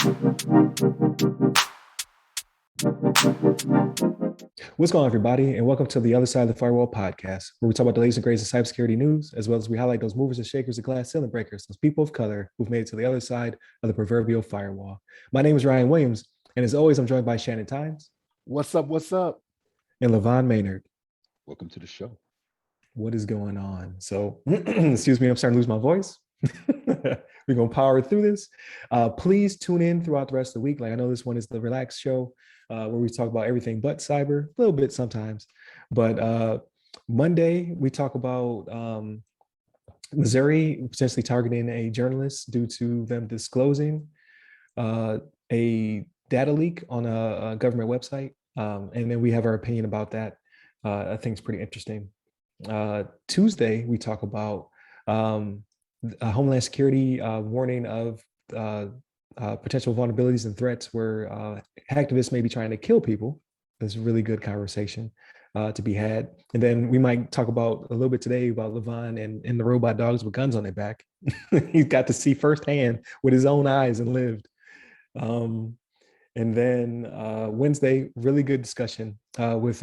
What's going on, everybody, and welcome to the Other Side of the Firewall podcast, where we talk about the latest and greatest in cybersecurity news, as well as we highlight those movers and shakers and glass ceiling breakers, those people of color who've made it to the other side of the proverbial firewall. My name is Ryan Williams, and as always, I'm joined by Shannon Times. What's up? What's up? And LeVon Maynard. Welcome to the show. What is going on? So, excuse me, I'm starting to lose my voice. We're going to power through this. Please tune in throughout the rest of the week. Like, I know this one is the relaxed show where we talk about everything but cyber, a little bit sometimes. But Monday, we talk about Missouri potentially targeting a journalist due to them disclosing a data leak on a government website. And then we have our opinion about that. I think it's pretty interesting. Tuesday, we talk about Homeland Security warning of potential vulnerabilities and threats where hacktivists may be trying to kill people. There's a really good conversation to be had. And then we might talk about a little bit today about LeVon and the robot dogs with guns on their back. He's got to see firsthand with his own eyes and lived. And then Wednesday, really good discussion with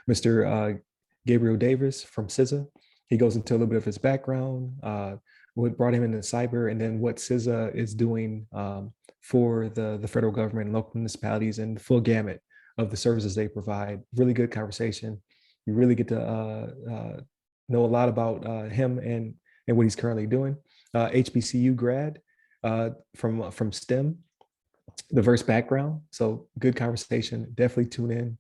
Mr. Gabriel Davis from CISA. He goes into a little bit of his background, what brought him into cyber, and then what CISA is doing for the federal government and local municipalities and the full gamut of the services they provide. Really good conversation. You really get to know a lot about him and what he's currently doing. HBCU grad from STEM, diverse background. So good conversation. Definitely tune in.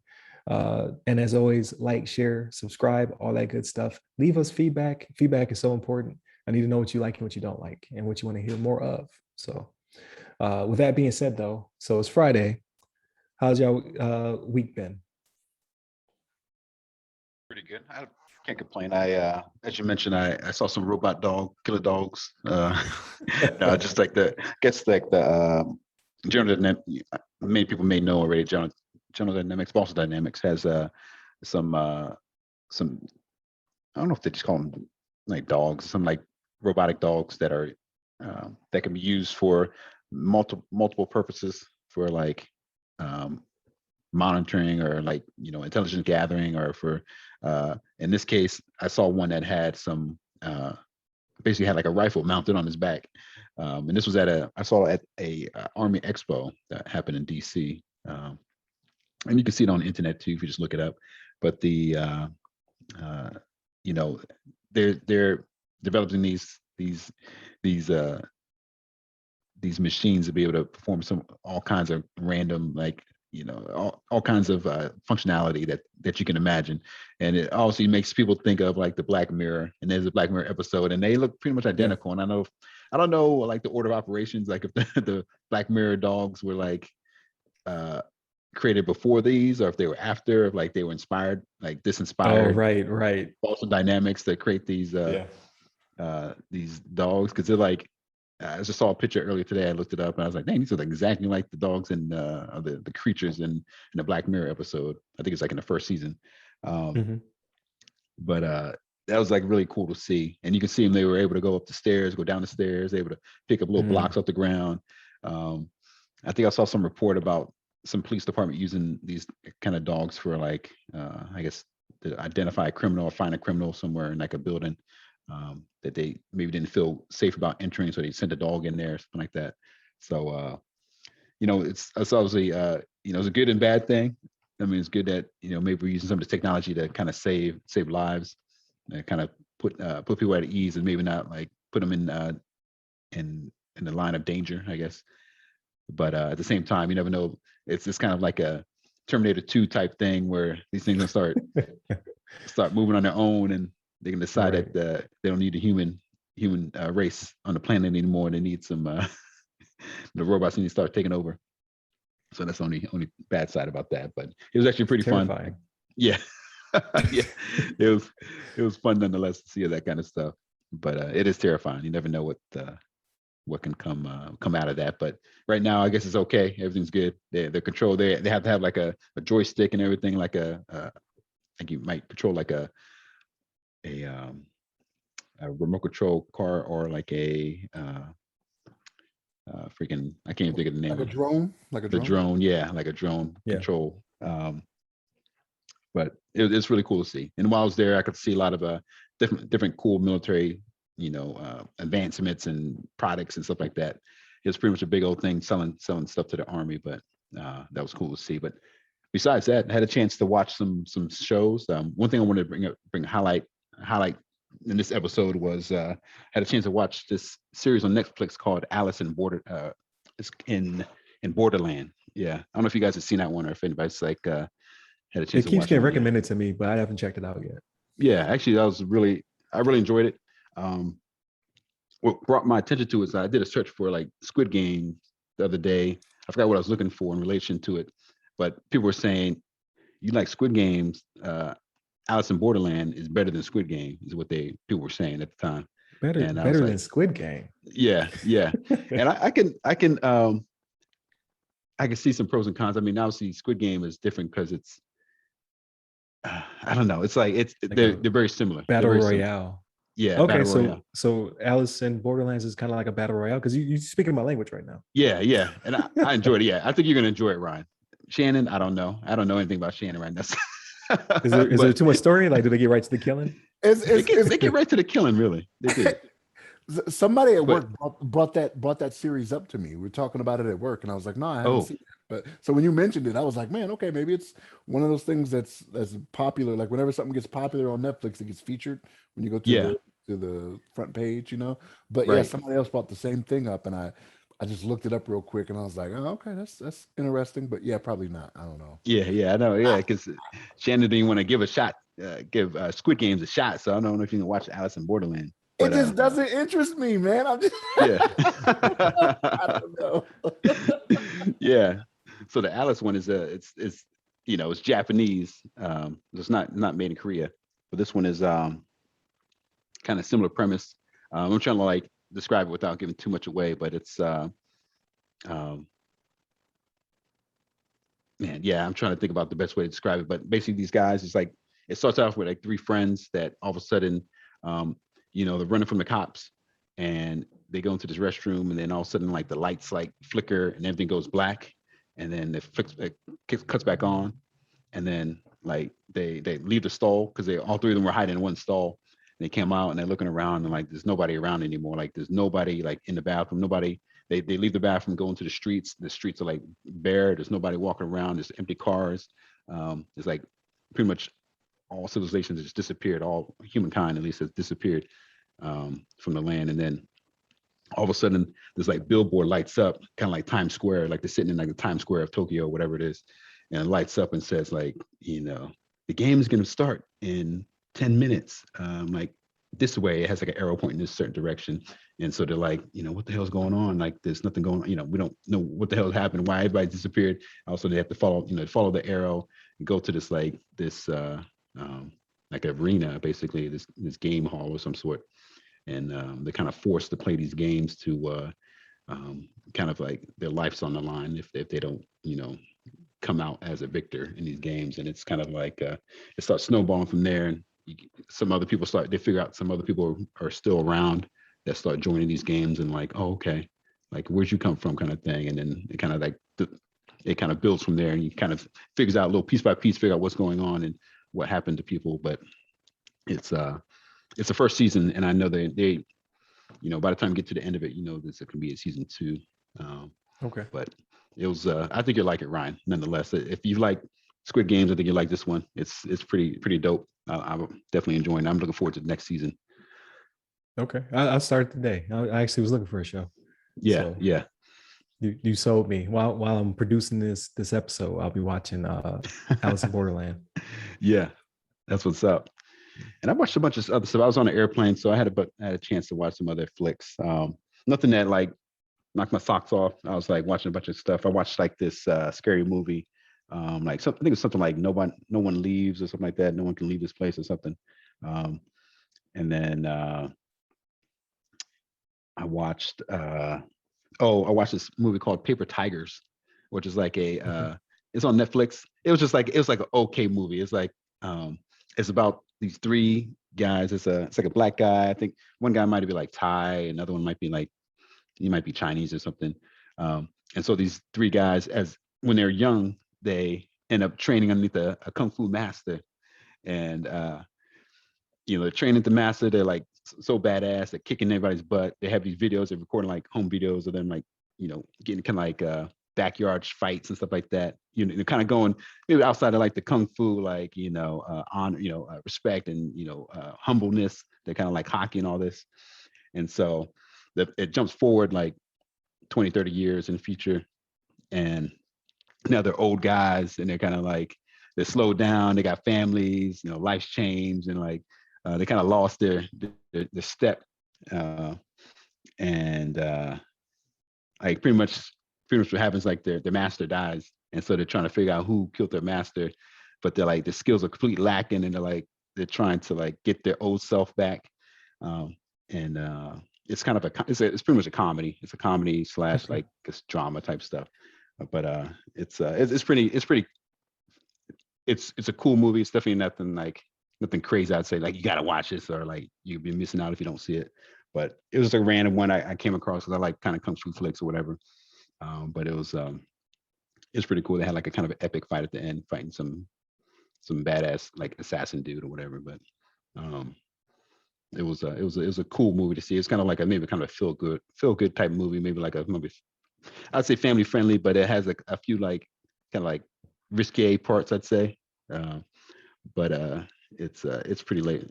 And as always, like, share, subscribe, all that good stuff. Leave us feedback. Feedback is so important. I need to know what you like and what you don't like and what you want to hear more of. So with that being said, though, so it's Friday. How's y'all week been? Pretty good. I can't complain. As you mentioned, I saw some robot killer dogs. Just like general. Many people may know already. General Dynamics, Boston Dynamics has some. I don't know if they just call them like dogs, some like robotic dogs that are that can be used for multiple purposes, for like monitoring or like intelligence gathering, or for in this case I saw one that had some basically had like a rifle mounted on his back, and this was I saw at a Army Expo that happened in DC, and you can see it on the internet too if you just look it up. But they're developing these machines to be able to perform all kinds of random, like all kinds of functionality that you can imagine. And it also makes people think of like the Black Mirror, and there's a Black Mirror episode and they look pretty much identical. Yeah. And I don't know like the order of operations, like if the Black Mirror dogs were like created before these, or if they were after, if like they were inspired, like this inspired right Boston Dynamics to create these dogs, because they're like, I just saw a picture earlier today. I looked it up and I was like, dang, these are like exactly like the dogs and the creatures in the Black Mirror episode. I think it's like in the first season. But that was like really cool to see. And you can see them, they were able to go up the stairs, go down the stairs, able to pick up little blocks off the ground. I think I saw some report about some police department using these kind of dogs for like, I guess, to identify a criminal or find a criminal somewhere in like a building that they maybe didn't feel safe about entering, so they sent a dog in there, something like that. So it's obviously it's a good and bad thing. I mean, it's good that maybe we're using some of the technology to kind of save lives, and kind of put people at ease, and maybe not like put them in the line of danger, I guess. But at the same time, you never know. It's just kind of like a Terminator 2 type thing where these things will start moving on their own, and they can decide that they don't need a human race on the planet anymore. They need some the robots need to start taking over. So that's the only bad side about that. But it was actually pretty fun. Yeah. Yeah. It was fun nonetheless to see that kind of stuff. But it is terrifying. You never know what can come out of that. But right now, I guess it's okay. Everything's good. They're controlled. They have to have like a joystick and everything, like like you might control like a remote control car, or like a freaking, I can't even think of the name Like a of it. drone, The drone, yeah, like a drone control. But it's really cool to see. And while I was there, I could see a lot of different cool military, advancements and products and stuff like that. It was pretty much a big old thing selling stuff to the army, but that was cool to see. But besides that, I had a chance to watch some shows. One thing I wanted to bring a highlight in this episode was had a chance to watch this series on Netflix called Alice in Borderland. Yeah, I don't know if you guys have seen that one or if anybody's like had a chance. It keeps getting recommended to me, but I haven't checked it out yet. Yeah, actually, I really enjoyed it. What brought my attention to it is I did a search for like Squid Game the other day. I forgot what I was looking for in relation to it, but people were saying, you like Squid Games, Alice in Borderland is better than Squid Game, is what people were saying at the time. Better than Squid Game. Yeah. And I can see some pros and cons. I mean, obviously Squid Game is different because it's I don't know. It's like they're very similar. Battle very Royale. Similar. Yeah. Okay, so Alice in Borderlands is kind of like a battle royale because you're speaking my language right now. Yeah, and I enjoyed it. Yeah, I think you're gonna enjoy it, Ryan. Shannon, I don't know anything about Shannon right now. Is there too much story? Like, do they get right to the killing? They get right to the killing, really. They did. Somebody at work brought that series up to me. We were talking about it at work, and I was like, "No, I haven't seen it." But so when you mentioned it, I was like, "Man, okay, maybe it's one of those things that's popular. Like whenever something gets popular on Netflix, it gets featured when you go to the front page, But yeah, somebody else brought the same thing up, and I just looked it up real quick, and I was like, "Oh, okay, that's interesting." But yeah, probably not. I don't know. Yeah, I know. Yeah, because Shannon didn't want to give Squid Games a shot, so I don't know if you can watch Alice in Borderland. But, it just doesn't interest me, man. I'm just I don't know. Yeah. So the Alice one is it's Japanese. It's not made in Korea, but this one is kind of similar premise. I'm trying to like describe it without giving too much away, but it's man, yeah, I'm trying to think about the best way to describe it. But basically these guys, it's like it starts off with like three friends that all of a sudden they're running from the cops and they go into this restroom, and then all of a sudden like the lights like flicker and everything goes black, and then it cuts back on, and then like they leave the stall because all three of them were hiding in one stall. And they came out and they're looking around and like there's nobody around anymore. Like there's nobody like in the bathroom. Nobody. They leave the bathroom, go into the streets. The streets are like bare. There's nobody walking around. There's empty cars. It's like pretty much all civilizations just disappeared. All humankind at least has disappeared from the land. And then all of a sudden this like billboard lights up, kind of like Times Square, like they're sitting in like the Times Square of Tokyo, or whatever it is, and it lights up and says like, the game is going to start in 10 minutes. Like this way, it has like an arrow pointing in this certain direction. And so they're like, what the hell's going on? Like there's nothing going on. We don't know what the hell happened, why everybody disappeared. Also, they have to follow the arrow and go to this like arena, basically this game hall of some sort. And they're kind of forced to play these games to kind of like their life's on the line if they don't, come out as a victor in these games. And it's kind of like it starts snowballing from there. And they figure out some other people are still around that start joining these games, and like, oh, okay, like where'd you come from, kind of thing. And then it kind of like it kind of builds from there, and you kind of figures out a little piece by piece, figure out what's going on and what happened to people. But it's the first season, and I know they by the time you get to the end of it, this can be a season 2. Okay. But it was I think you'll like it, Ryan. Nonetheless, if you like Squid Games, I think you like this one. It's pretty dope. I'm definitely enjoying it. I'm looking forward to the next season. Okay, I'll start today. I actually was looking for a show. Yeah, so yeah. You sold me. While I'm producing this episode, I'll be watching Alice in Borderland. Yeah, that's what's up. And I watched a bunch of other stuff. I was on an airplane, so I had a chance to watch some other flicks. Nothing that like knocked my socks off. I was like watching a bunch of stuff. I watched like this scary movie. Like something, I think it was something like no one leaves or something like that. No one can leave this place or something. And then I watched this movie called Paper Tigers, which is like it's on Netflix. It was like an okay movie. It's like it's about these 3 guys. It's like a black guy. I think one guy might be like Thai, another one might be like he might be Chinese or something. And so these three guys, when they're young, they end up training underneath a kung fu master, and they're training the master. They're like so badass, they're kicking everybody's butt. They have these videos, they're recording like home videos of them, like getting kind of like backyard fights and stuff like that. They're kind of going maybe outside of like the kung fu, like honor, respect and humbleness. They're kind of like hockey and all this, and so it jumps forward like 20, 30 years in the future, and now they're old guys, and they're kind of like they're slowed down. They got families, life's changed, and like they kind of lost their step, and like pretty much what happens, like their master dies, and so they're trying to figure out who killed their master, but they're like the skills are completely lacking, and they're trying to like get their old self back, and it's kind of it's pretty much a comedy. It's a comedy slash like this drama type stuff, but it's a cool movie. It's definitely nothing crazy. I'd say like you gotta watch this, or like you'd be missing out if you don't see it. But it was a random one I came across because I like kind of kung fu flicks or whatever. But it's pretty cool. They had like a kind of an epic fight at the end, fighting some badass like assassin dude or whatever. But it was a cool movie to see. It's kind of like maybe kind of a feel good type movie, maybe like I'd say family friendly, but it has like a few like kind of like risque parts, I'd say. But it's pretty laid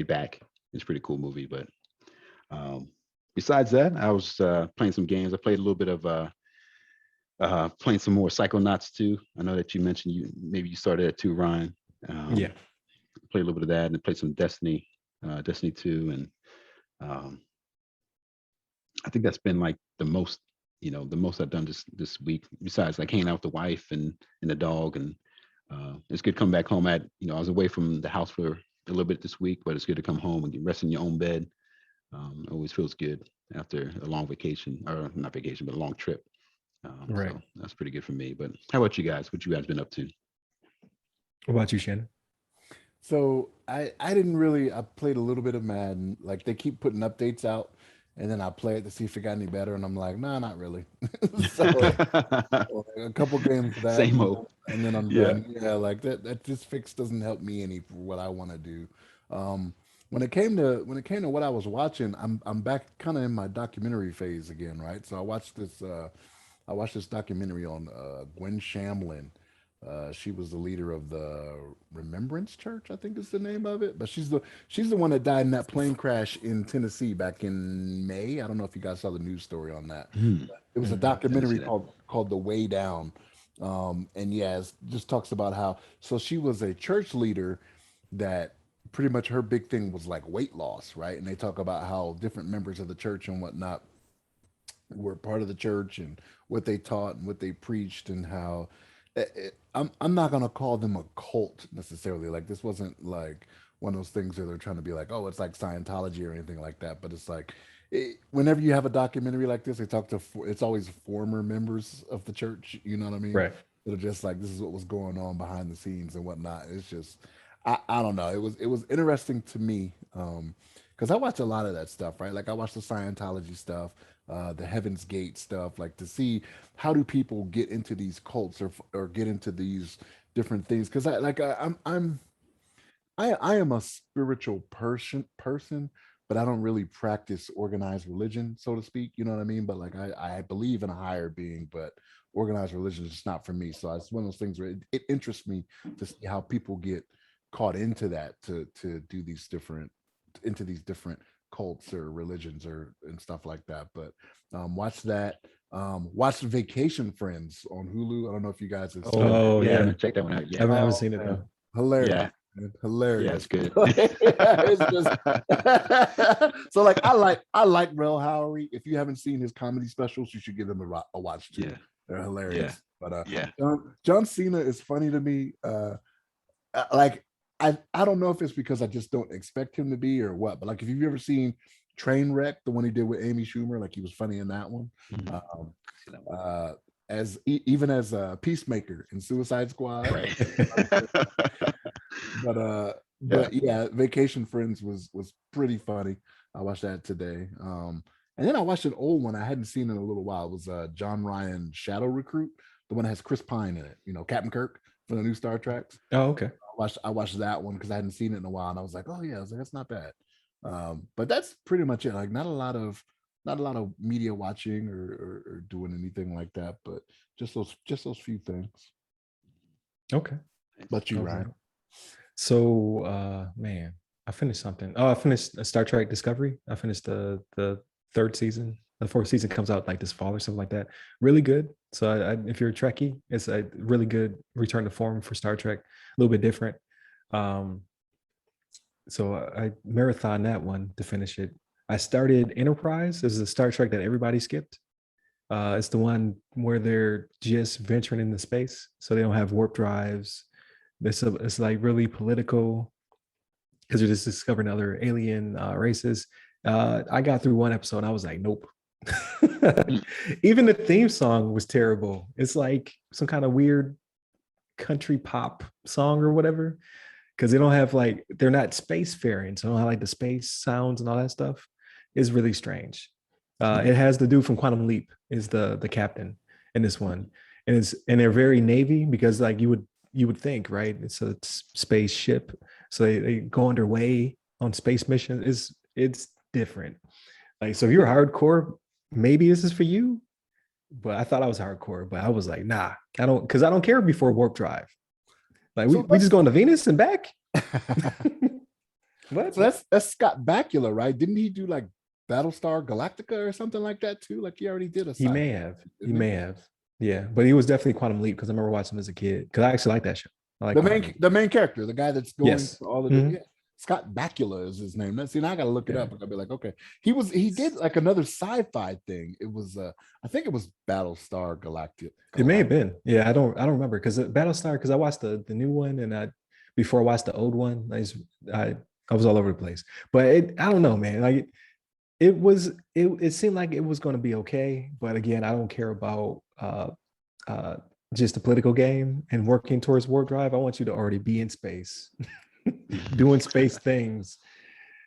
back. It's a pretty cool movie. But besides that, I was playing some games. I played a little bit of playing some more Psychonauts 2. I know that you mentioned you started it too, Ryan. Yeah. Played a little bit of that, and played some Destiny 2, and I think that's been like the most I've done this week, besides like hanging out with the wife and the dog. And it's good coming back home. I was away from the house for a little bit this week, but it's good to come home and rest in your own bed. It always feels good after a long vacation, or not vacation, but a long trip. Right. So that's pretty good for me. But how about you guys? What you guys been up to? What about you, Shannon? So I played a little bit of Madden. Like they keep putting updates out, and then I play it to see if it got any better, and I'm like, nah, not really. So a couple games of that, Same old. and then I'm done. Yeah, like that this fix doesn't help me any for what I want to do. When it came to what I was watching, I'm back kind of in my documentary phase again, right? So I watched this documentary on Gwen Shamlin. She was the leader of the Remembrance Church, I think is the name of it. But she's the one that died in that plane crash in Tennessee back in May. I don't know if you guys saw the news story on that. It was a documentary called The Way Down. And yeah, it just talks about how, so she was a church leader that pretty much her big thing was like weight loss, right? And they talk about how different members of the church and whatnot were part of the church and what they taught and what they preached, and how I'm not gonna call them a cult necessarily. Like this wasn't like one of those things where they're trying to be like, oh, it's like Scientology or anything like that. But it's like whenever you have a documentary like this, they talk to it's always former members of the church. You know what I mean? Right. That are just like, this is what was going on behind the scenes and whatnot. It's just I don't know. It was interesting to me because I watch a lot of that stuff, right? Like I watch the Scientology stuff, the Heaven's Gate stuff, like to see how do people get into these cults or get into these different things. Because I am a spiritual person, but I don't really practice organized religion, so to speak. You know what I mean? But like I believe in a higher being, but organized religion is just not for me. So it's one of those things where it interests me to see how people get caught into that to do these different cults or religions and stuff like that. But watch that. Watch Vacation Friends on Hulu. I don't know if you guys have seen Oh I yeah, haven't checked that one out yet. I haven't seen it though. Hilarious. Yeah. Hilarious. Yeah, it's good. It's just so like I like Rel Howery. If you haven't seen his comedy specials, you should give them a watch too. Yeah. They're hilarious. But yeah. John Cena is funny to me. Like I don't know if it's because I just don't expect him to be or what, but like if you've ever seen Trainwreck, the one he did with Amy Schumer, like he was funny in that one. Even as a Peacemaker in Suicide Squad. Right. But yeah, Vacation Friends was pretty funny. I watched that today. And And then I watched an old one I hadn't seen in a little while. It was John Ryan Shadow Recruit, the one that has Chris Pine in it. You know, Captain Kirk for the new Star Trek. Oh, okay. I watched that one because I hadn't seen it in a while, and I was like, oh yeah, I was like, that's not bad. But that's pretty much it. Like not a lot of media watching or doing anything like that, but just those few things. Okay. But you, Ryan. So man, I finished something. Oh, I finished Star Trek Discovery. I finished the third season. The fourth season comes out like this fall or something like that. Really good. So if you're a Trekkie, it's a really good return to form for Star Trek. A little bit different. So I marathon that one to finish it. I started Enterprise. This is a Star Trek that everybody skipped. It's the one where they're just venturing into space, so they don't have warp drives. It's like really political because they're just discovering other alien races. I got through one episode and I was like, nope. Even the theme song was terrible. It's like some kind of weird country pop song or whatever, because they don't have like, they're not spacefaring, so I don't have like the space sounds and all that stuff. It's really strange. It has the dude from Quantum Leap is the captain in this one, and they're very Navy, because like you would think, right? It's a spaceship, so they go underway on space missions. It's different. Like, so if you're hardcore, maybe this is for you. But I thought I was hardcore, but I was like, nah, I don't care before warp drive. Like we just going to Venus and back. What? So that's Scott Bakula, right? Didn't he do like Battlestar Galactica or something like that too? Like he already did a. He may have. Yeah, but he was definitely Quantum Leap, because I remember watching him as a kid, because I actually like that show. I like the main character, the guy that's going to all the Mm-hmm. Scott Bakula is his name. See, now I gotta look it up and I'll be like, okay. He did like another sci-fi thing. It was I think it was Battlestar Galactica. It may have been. Yeah, I don't remember, because Battlestar, because I watched the new one, and before I watched the old one, I was all over the place. But I don't know, man. Like it seemed like it was going to be okay, but again, I don't care about just a political game and working towards warp drive. I want you to already be in space, doing space things.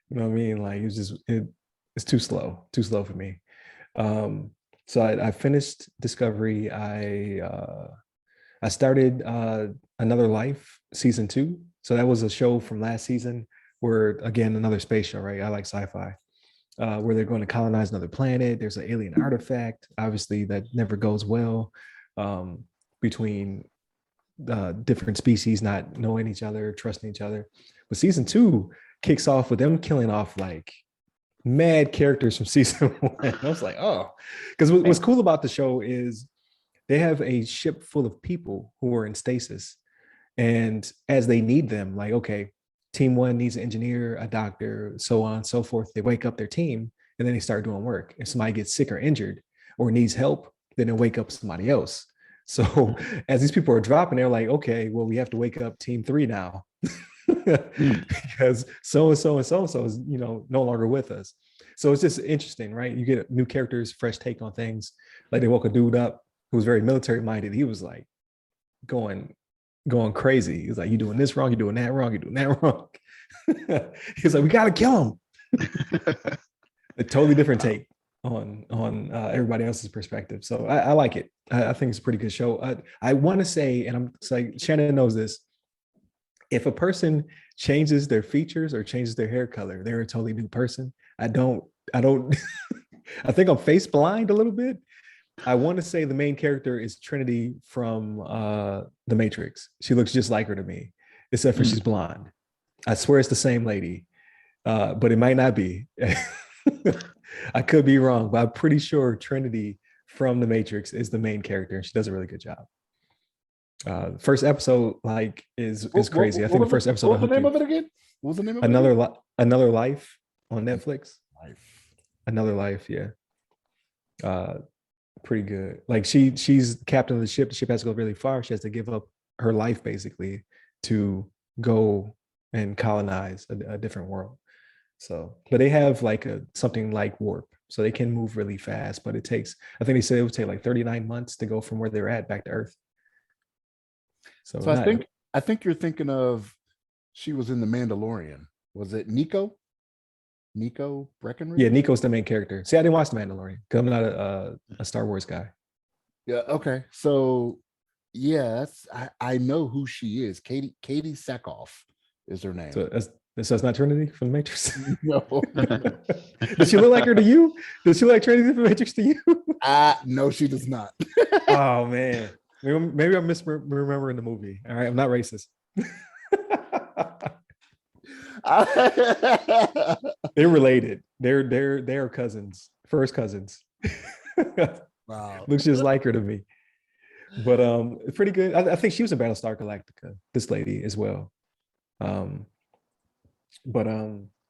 You know what I mean? Like it's too slow for me. So I finished Discovery. I started Another Life season 2. So that was a show from last season where, again, another space show, right? I like sci-fi. Where they're going to colonize another planet. There's an alien artifact, obviously, that never goes well between different species not knowing each other, trusting each other. But season 2 kicks off with them killing off like mad characters from season 1. I was like, oh, because what's cool about the show is they have a ship full of people who are in stasis. And as they need them, like, okay, team 1 needs an engineer, a doctor, so on and so forth. They wake up their team and then they start doing work. If somebody gets sick or injured or needs help, then they wake up somebody else. So as these people are dropping, they're like, okay, well, we have to wake up team 3 now because so-and-so and so-and-so is, no longer with us. So it's just interesting, right? You get new characters, fresh take on things. Like they woke a dude up who was very military minded. He was like going crazy. He's like, you doing this wrong, you're doing that wrong, you're doing that wrong. He's like, we gotta kill him. A totally different take on everybody else's perspective. So I like it. I think it's a pretty good show. I want to say, and it's like Shannon knows this, if a person changes their features or changes their hair color, they're a totally new person. I don't I think I'm face blind a little bit. I want to say the main character is Trinity from The Matrix. She looks just like her to me, except for she's blonde. I swear it's the same lady, but it might not be. I could be wrong, but I'm pretty sure Trinity from The Matrix is the main character, and she does a really good job. First episode is crazy. I think the first episode. What was the name of it again? What was the name of it? Another Life on Netflix. Another Life, yeah. Pretty good. Like she's captain of the ship. The ship has to go really far. She has to give up her life basically to go and colonize a different world. So, but they have like something like warp, so they can move really fast. But it takes, I think they said it would take like 39 months to go from where they're at back to Earth. So I think you're thinking of, she was in The Mandalorian. Was it Nico? Nico Breckenridge? Yeah, Nico's the main character. See, I didn't watch The Mandalorian because I'm not a Star Wars guy. Yeah. Okay. So, yeah, I know who she is. Katie Sackhoff is her name. So that's not Trinity from the Matrix. No. Does she look like her to you? Does she look like Trinity from the Matrix to you? No, she does not. Oh man, maybe I'm misremembering the movie. All right, I'm not racist. They're related. They're cousins, first cousins. Wow. Looks just like her to me. But pretty good. I think she was in Battlestar Galactica, this lady as well. But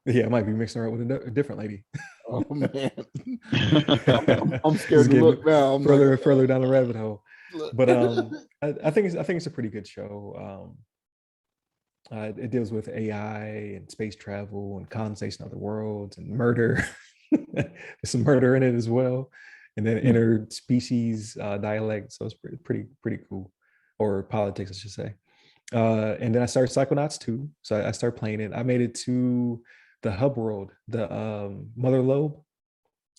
yeah, I might be mixing her up with a different lady. Oh man. I'm scared to look now. Further and further down the rabbit hole. But I think it's a pretty good show. It deals with AI and space travel and colonization of the world and murder. There's some murder in it as well, and then interspecies dialect. So it's pretty cool, or politics, I should say. And then I started Psychonauts 2. So I started playing it. I made it to the hub world, the Mother Lobe.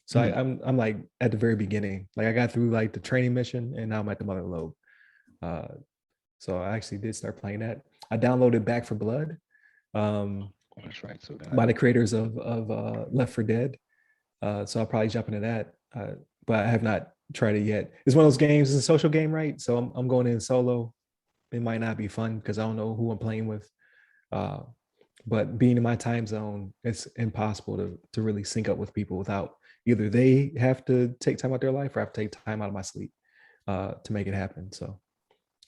So I'm like at the very beginning. Like I got through like the training mission, and now I'm at the Mother Lobe. So I actually did start playing that. I downloaded Back for Blood. That's right. So by the creators of Left 4 Dead. So I'll probably jump into that. But I have not tried it yet. It's one of those games, it's a social game, right? So I'm going in solo. It might not be fun because I don't know who I'm playing with. But being in my time zone, it's impossible to really sync up with people without either they have to take time out of their life or I have to take time out of my sleep to make it happen. So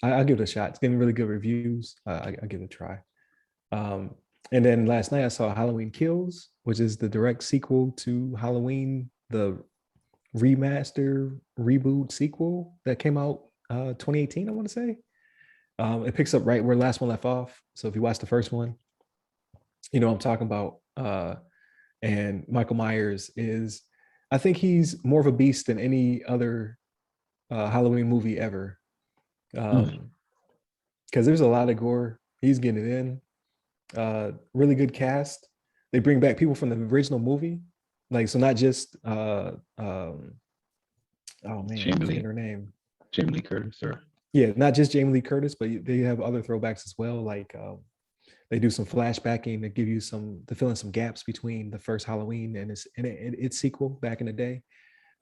I'll give it a shot. It's getting really good reviews. I'll give it a try. And then last night I saw Halloween Kills, which is the direct sequel to Halloween, the remaster reboot sequel that came out 2018, I want to say. It picks up right where the last one left off. So if you watch the first one, you know what I'm talking about. And Michael Myers is, I think he's more of a beast than any other Halloween movie ever. Because there's a lot of gore. He's getting it in. Really good cast. They bring back people from the original movie, like so not just oh man, I'm forgetting her name. Jamie Lee Curtis, or yeah, not just Jamie Lee Curtis, but they have other throwbacks as well. Like they do some flashbacking to give you to fill in some gaps between the first Halloween and its sequel back in the day.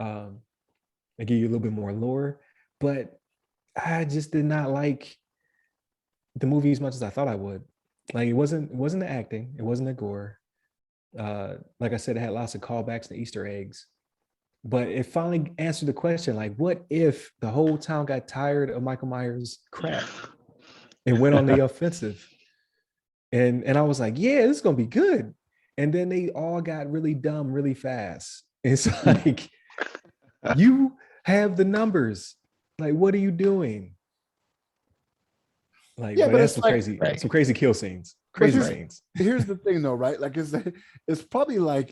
They give you a little bit more lore, but I just did not like the movie as much as I thought I would. Like it wasn't the acting, it wasn't the gore. Like I said, it had lots of callbacks and Easter eggs, but it finally answered the question: like, what if the whole town got tired of Michael Myers' crap and went on the offensive? And I was like, yeah, this is gonna be good. And then they all got really dumb really fast. It's like, you have the numbers. Like, what are you doing? Like, yeah, but that's some crazy kill scenes. Crazy scenes. Here's the thing though, right? Like it's probably like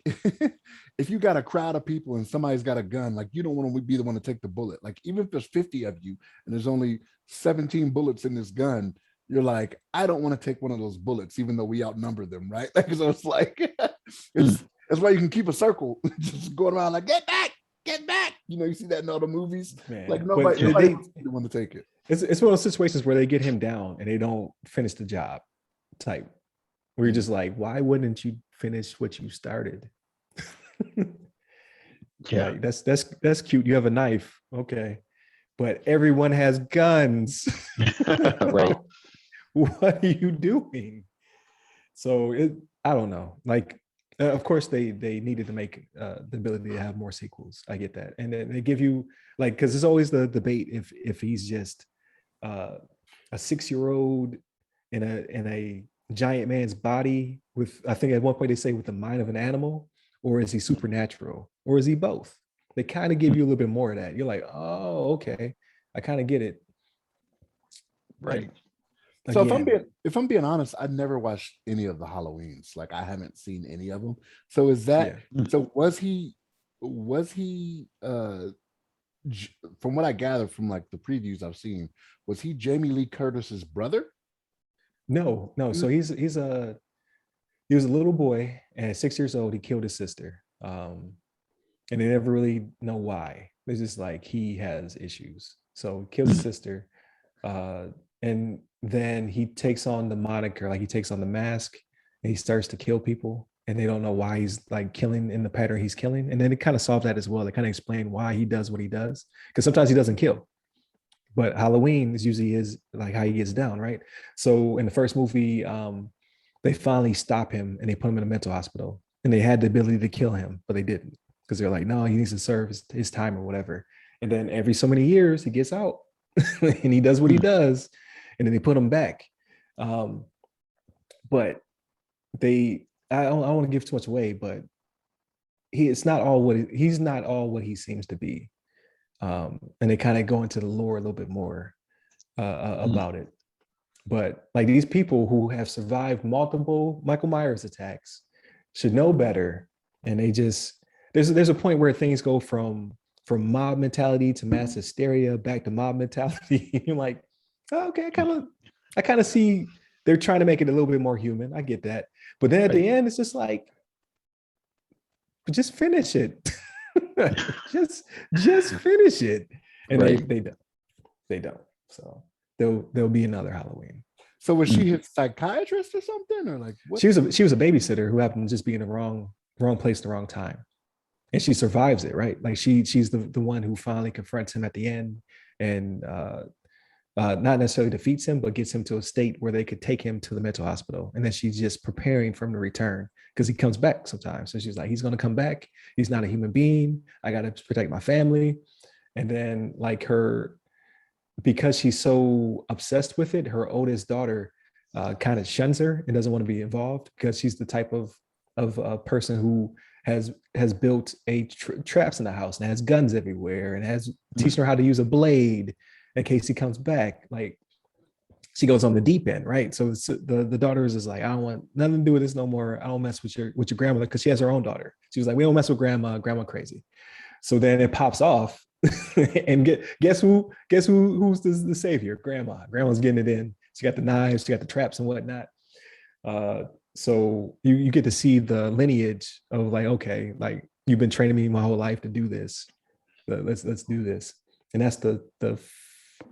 if you got a crowd of people and somebody's got a gun, like you don't want to be the one to take the bullet. Like even if there's 50 of you and there's only 17 bullets in this gun, you're like, I don't want to take one of those bullets, even though we outnumber them, right? Like so it's like that's why you can keep a circle, just going around like get back. You know, you see that in all the movies. Man, like nobody want to take it. It's one of those situations where they get him down and they don't finish the job type. Where you're just like, why wouldn't you finish what you started? Yeah, like, that's cute. You have a knife, okay, but everyone has guns. Right. What are you doing? So I don't know. Like, of course, they needed to make the ability to have more sequels. I get that, and then they give you like because there's always the debate if he's just a 6-year-old in a giant man's body with, I think at one point they say with the mind of an animal, or is he supernatural, or is he both? They kind of give you a little bit more of that. You're like, oh, okay, I kind of get it. Right. So if I'm being honest, I've never watched any of the Halloweens. Like I haven't seen any of them. So is that so was he from what I gathered from like the previews I've seen, was he Jamie Lee Curtis's brother? No. So he's he was a little boy, and at 6 years old, he killed his sister. And they never really know why. It's just like he has issues. So he kills his sister. And then he takes on the moniker, like he takes on the mask, and he starts to kill people. And they don't know why he's like killing in the pattern he's killing. And then it kind of solved that as well. They kind of explain why he does what he does. Because sometimes he doesn't kill. But Halloween is usually like how he gets down, right? So in the first movie, they finally stop him and they put him in a mental hospital. And they had the ability to kill him, but they didn't. Because they're like, no, he needs to serve his time or whatever. And then every so many years he gets out and he does what he does. And then they put him back. But I don't want to give too much away, but he's not all what he seems to be. And they kind of go into the lore a little bit more about it. But like these people who have survived multiple Michael Myers attacks should know better. And they just, there's a point where things go from mob mentality to mass hysteria back to mob mentality. You're like, oh, okay, I kind of see they're trying to make it a little bit more human. I get that. But then at the end, it's just like, just finish it. just finish it. And they don't. So there'll be another Halloween. So was she his psychiatrist or something, or like what? She was a babysitter who happened to just be in the wrong place at the wrong time, and she survives it, right? Like she's the one who finally confronts him at the end, and not necessarily defeats him, but gets him to a state where they could take him to the mental hospital. And then she's just preparing for him to return because he comes back sometimes. So she's like, he's going to come back. He's not a human being. I got to protect my family. And then like because she's so obsessed with it, her oldest daughter kind of shuns her and doesn't want to be involved because she's the type of person who has built traps in the house and has guns everywhere and has teaching her how to use a blade in case he comes back. Like she goes on the deep end, right? So the daughter is like, I don't want nothing to do with this no more. I don't mess with your grandmother, because she has her own daughter. She was like, we don't mess with grandma crazy. So then it pops off. And guess who's the savior? Grandma's getting it in. She got the knives, she got the traps and whatnot. So you get to see the lineage of like, okay, like you've been training me my whole life to do this. Let's do this. And that's the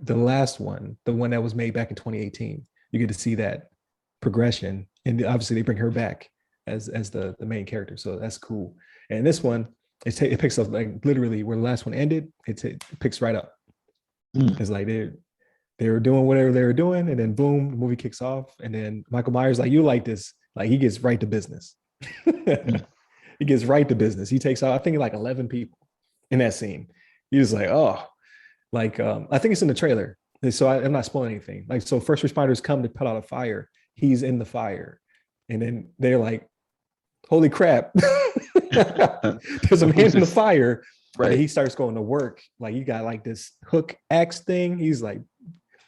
last one, the one that was made back in 2018. You get to see that progression, and obviously they bring her back as the main character. So that's cool. And this one, it picks up like literally where the last one ended. It picks right up. It's like they were doing whatever they were doing, and then boom, the movie kicks off. And then Michael Myers, like, you like this, like he gets right to business. He gets right to business. He takes out, I think, like 11 people in that scene. He's like, oh, like I think it's in the trailer. So I'm not spoiling anything. Like, so first responders come to put out a fire. He's in the fire, and then they're like, holy crap. There's a man in the fire. Right. And he starts going to work. Like, you got like this hook axe thing. He's like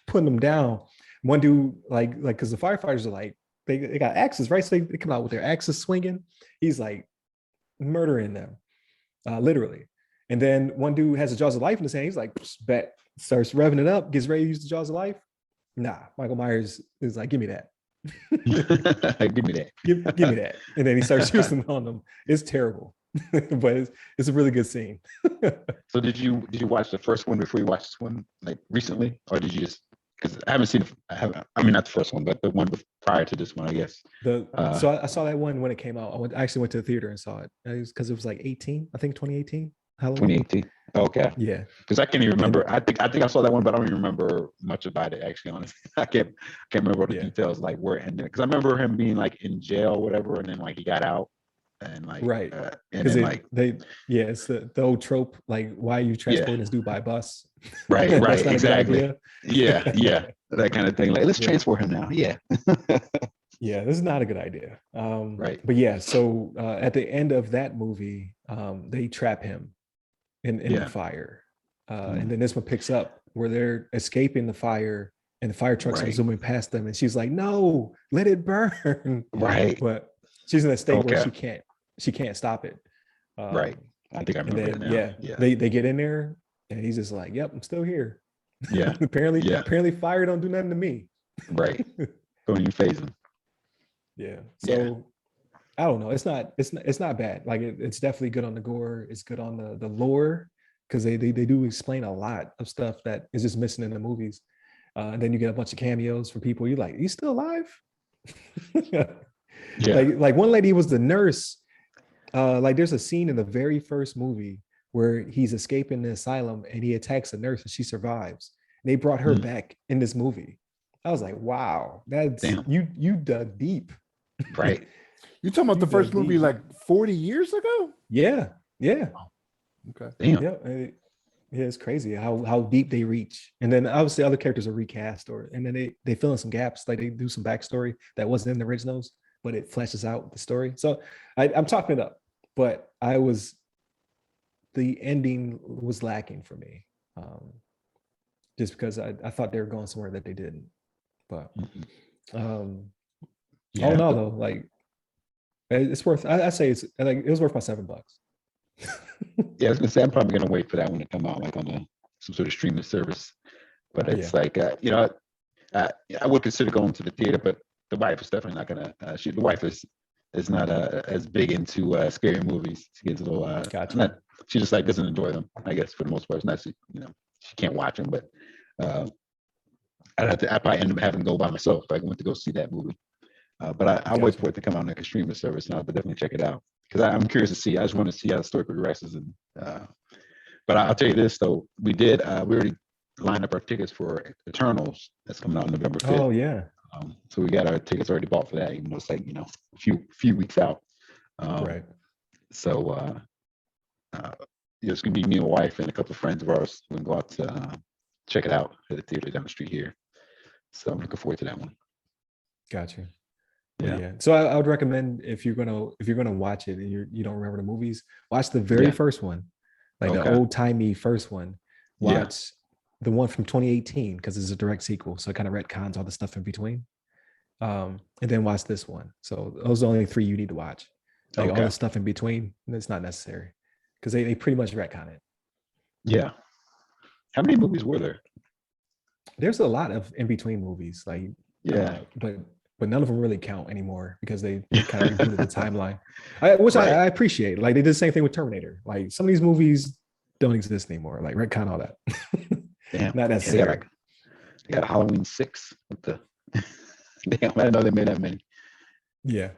putting them down. One dude, like, because the firefighters are like, they got axes, right? So they come out with their axes swinging. He's like murdering them, literally. And then one dude has the jaws of life in his hand. He's like, bet, starts revving it up, gets ready to use the jaws of life. Nah, Michael Myers is like, give me that. Give me that. Give me that. And then he starts using on them. It's terrible, but it's a really good scene. So did you watch the first one before you watched this one, like recently, or did you just? Because I haven't seen. I mean, not the first one, but the one prior to this one, I guess. So I saw that one when it came out. I actually went to the theater and saw it. Because it was like 18, I think 2018. Halloween. 2018. Okay. Yeah. Because I can't even remember. I think I saw that one, but I don't even remember much about it. Actually, honestly, I can't remember the details, like where it ended. Because I remember him being like in jail, or whatever, and then like he got out, and like right. And then it's the old trope, like, why are you transporting this dude by bus? Right. Right. Exactly. Yeah. That kind of thing. Like, let's transport him now. Yeah. Yeah, this is not a good idea. Right. But yeah, so at the end of that movie, they trap him in the fire. And then this one picks up where they're escaping the fire, and the fire trucks are zooming past them, and she's like, no, let it burn. Right. But she's in a state where she can't stop it. Right. I think I remember that now. Yeah. They get in there, and he's just like, yep, I'm still here. Yeah. apparently fire don't do nothing to me. Right. Don't even phase him. Yeah. So I don't know. It's not bad. Like it's definitely good on the gore. It's good on the lore because they do explain a lot of stuff that is just missing in the movies. And then you get a bunch of cameos from people. You're like, you still alive? Yeah. Like one lady was the nurse. Like there's a scene in the very first movie where he's escaping the asylum and he attacks a nurse and she survives. And they brought her back in this movie. I was like, wow, that's you dug deep. Right. You talking about the first movie like 40 years ago? Yeah. Yeah. Oh, okay. Damn. Yeah. Yeah, it's crazy how deep they reach. And then obviously other characters are recast and then they fill in some gaps, like they do some backstory that wasn't in the originals, but it fleshes out the story. So I'm talking it up, but the ending was lacking for me. Just because I thought they were going somewhere that they didn't. But all in all though, like it's worth I say it's like it was worth my $7. Yeah, I was gonna say I'm probably gonna wait for that one to come out, like on some sort of streaming service. But it's like I would consider going to the theater, but the wife is definitely not gonna. The wife is not as big into scary movies. She gets a little. Gotcha. She just like doesn't enjoy them. I guess for the most part, it's not. She can't watch them, but I'd probably end up having to go by myself if I went to go see that movie. But I'll wait for it to come out on like a streaming service, and I'll definitely check it out. Because I'm curious to see. I just want to see how the story progresses. And but I'll tell you this though, we already lined up our tickets for Eternals. That's coming out November 5th. Oh yeah. So we got our tickets already bought for that, even though it's like a few weeks out. Right. So it's gonna be me and my wife and a couple of friends of ours. We're gonna go out to check it out at the theater down the street here. So I'm looking forward to that one. Gotcha. Yeah. Yeah. So I would recommend if you're gonna watch it and you don't remember the movies, watch the very first one, like the old timey first one. Watch the one from 2018 because it's a direct sequel, so it kind of retcons all the stuff in between. And then watch this one. So those are the only 3 you need to watch. Like all the stuff in between, it's not necessary because they pretty much retcon it. Yeah. How many movies were there? There's a lot of in between movies, like but none of them really count anymore because they kind of rebooted the timeline, which I appreciate. Like they did the same thing with Terminator. Like some of these movies don't exist anymore. Like retcon all that. Damn. Not necessary. They got Halloween 6. What the? Damn, I didn't know they made that many. Yeah.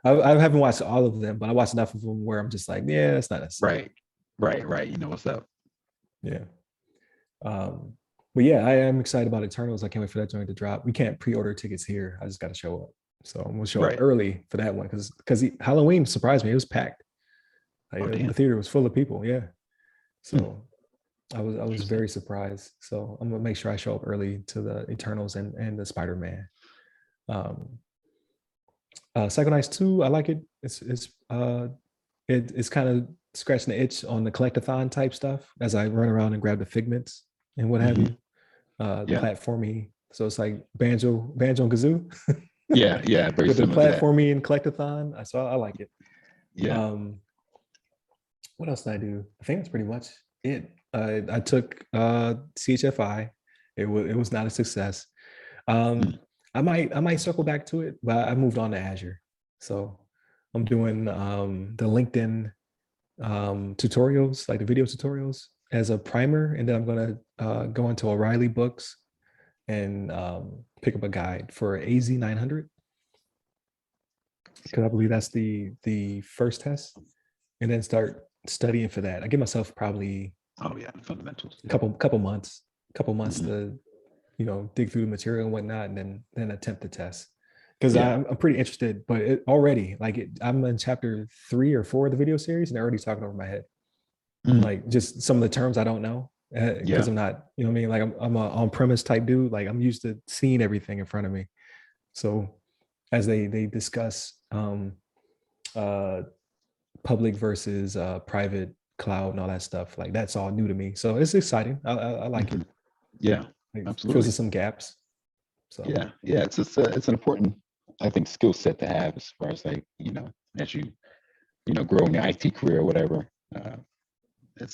I haven't watched all of them, but I watched enough of them where I'm just like, yeah, it's not necessary. Right. You know what's up. Yeah. But yeah, I am excited about Eternals. I can't wait for that joint to drop. We can't pre-order tickets here. I just got to show up. So I'm gonna show up early for that one because Halloween surprised me. It was packed. Like, the theater was full of people. Yeah. So I was very surprised. So I'm gonna make sure I show up early to the Eternals and the Spider-Man. Psychonauts 2, I like it. It's kind of scratching the itch on the collectathon type stuff as I run around and grab the figments and what have you. Platformy. So it's like banjo and kazoo. Yeah. Very with the similar platformy and collectathon. So I like it. Yeah. What else did I do? I think that's pretty much it. I took CHFI. It was not a success. I might circle back to it, but I moved on to Azure. So I'm doing the LinkedIn tutorials, like the video tutorials as a primer. And then I'm going to go into O'Reilly books and pick up a guide for AZ900. Because I believe that's the first test. And then start studying for that. I give myself probably fundamentals. A couple months to dig through the material and whatnot, and then attempt the test. Because I'm pretty interested, but I'm in chapter 3 or 4 of the video series, and they're already talking over my head. Like just some of the terms I don't know because I'm not, you know what I mean? Like I'm a on-premise type dude. Like I'm used to seeing everything in front of me. So as they discuss public versus private cloud and all that stuff, like that's all new to me. So it's exciting. I like it. Yeah, like, absolutely. Fills in some gaps. So yeah, it's an important, I think, skill set to have as far as like as you grow in your IT career or whatever. It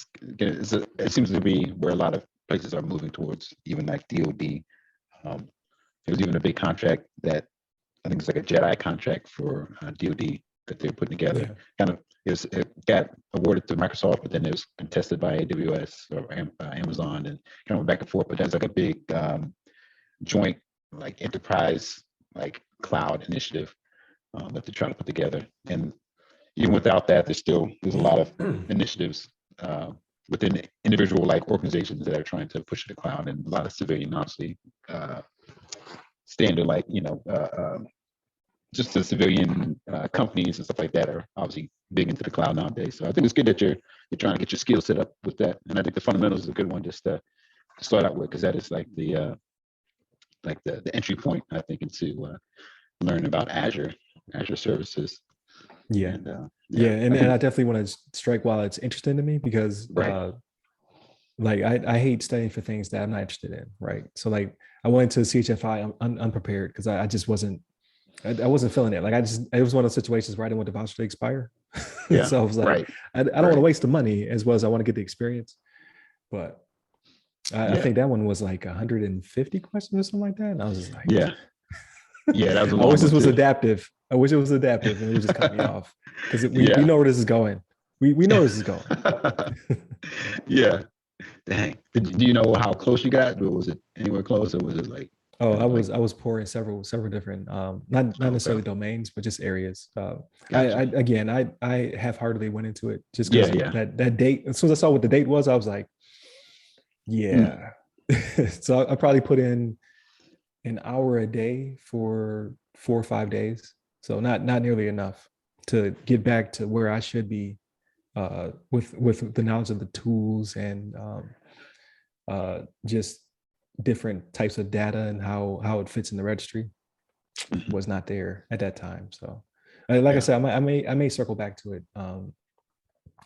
seems to be where a lot of places are moving towards, even like DoD. There was even a big contract that I think it's like a JEDI contract for DoD that they're putting together. Yeah. Kind of it got awarded to Microsoft, but then it was contested by AWS or Amazon, and kind of went back and forth. But that's like a big joint like enterprise like cloud initiative that they're trying to put together. And even without that, there's a lot of initiatives within individual like organizations that are trying to push to the cloud, and a lot of civilian, obviously, standard like just the civilian companies and stuff like that are obviously big into the cloud nowadays. So I think it's good that you're trying to get your skill set up with that, and I think the fundamentals is a good one just to start out with, because that is like the entry point, I think, into learning about Azure services. Yeah. And, and I definitely want to strike while it's interesting to me, because like I hate studying for things that I'm not interested in, right? So like I went to CHFI unprepared because I just wasn't feeling it. Like it was one of those situations where I didn't want the voucher to expire. So I was like, I don't want to waste the money as well as I want to get the experience. But I think that one was like 150 questions or something like that. And I was just like, that was a I long wish this one was too. adaptive. I wish it was adaptive and it would just cut me off, because we know where this is going. We know this is going. Yeah. Dang. Do you know how close you got? Or was it anywhere close, or was it like? Oh, I was pouring several different, not necessarily domains, but just areas. Gotcha. I half-heartedly went into it just because that date. As soon as I saw what the date was, I was like, yeah. So I probably put in an hour a day for 4 or 5 days. So not nearly enough to get back to where I should be with the knowledge of the tools and just different types of data and how it fits in the registry was not there at that time. So like I said, I may circle back to it.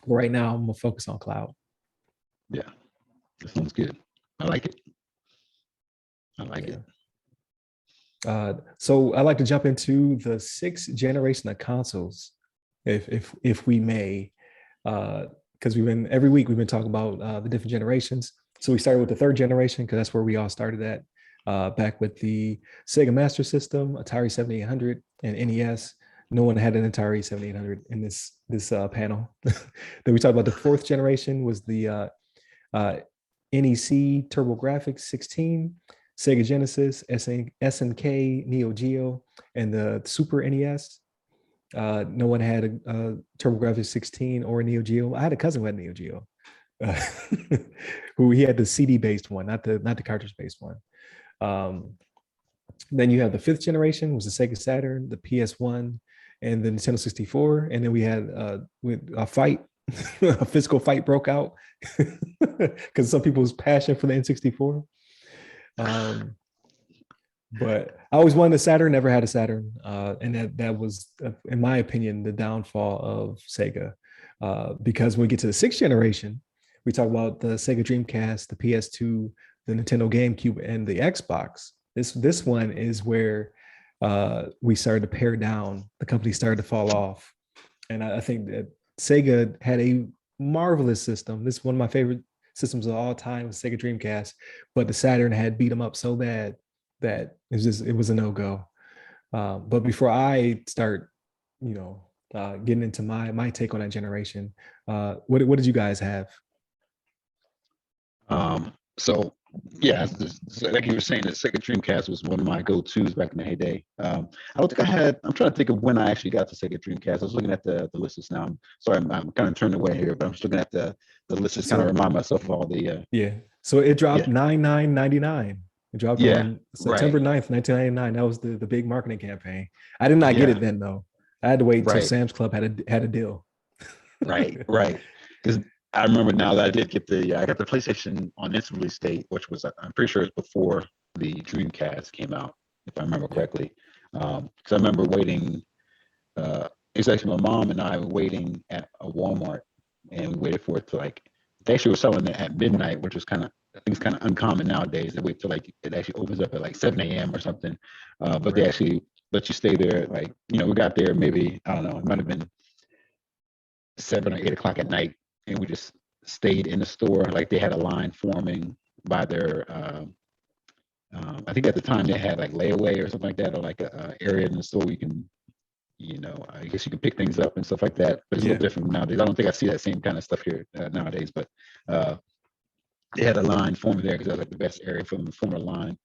Right now I'm gonna focus on cloud. Yeah, that sounds good. I like it. So I'd like to jump into the 6th generation of consoles, if we may, because every week we've been talking about the different generations. So we started with the 3rd generation because that's where we all started at, back with the Sega Master System, Atari 7800, and NES. No one had an Atari 7800 in this panel. Then we talked about the 4th generation was the NEC TurboGrafx 16, Sega Genesis, SNK, Neo Geo, and the Super NES. No one had a TurboGrafx 16 or a Neo Geo. I had a cousin who had Neo Geo, who he had the CD-based one, not the cartridge-based one. Then you have the 5th generation, was the Sega Saturn, the PS1, and the Nintendo 64. And then we had a fight, a physical fight broke out because some people's passion for the N64. But I always wanted a Saturn, never had a Saturn. And that was, in my opinion, the downfall of Sega. Because when we get to the 6th generation, we talk about the Sega Dreamcast, the PS2, the Nintendo GameCube, and the Xbox. This one is where we started to pare down. The company started to fall off. And I think that Sega had a marvelous system. This is one of my favorite systems of all time, was Sega Dreamcast, but the Saturn had beat them up so bad that it was a no-go. But before I start, getting into my take on that generation, what did you guys have? So like you were saying, the Sega Dreamcast was one of my go-tos back in the heyday. I don't think I'm trying to think of when I actually got the Sega Dreamcast. I was looking at the list just now. I'm sorry, I'm kind of turned away here, but I'm just looking at the list just kind of remind myself of all the So it dropped $99.99. It dropped on September 9th, 1999. That was the big marketing campaign. I did not get it then though. I had to wait till Sam's Club had a deal. Right. Because I remember now that I did get I got the PlayStation on its release date, which was, I'm pretty sure it's before the Dreamcast came out, if I remember correctly. Because I remember waiting, it's actually my mom and I were waiting at a Walmart, and we waited for it to they actually were selling it at midnight, which was I think it's kind of uncommon nowadays. They wait till it actually opens up at 7 a.m. or something. But they actually let you stay there. We got there maybe, I don't know, it might have been 7 or 8 o'clock at night. And we just stayed in the store. They had a line forming by their, I think at the time they had layaway or something like that, or a area in the store where you can I guess you can pick things up and stuff like that, but it's a little different nowadays. I don't think I see that same kind of stuff here nowadays, but they had a line formed there because that was like the best area for them to form a line.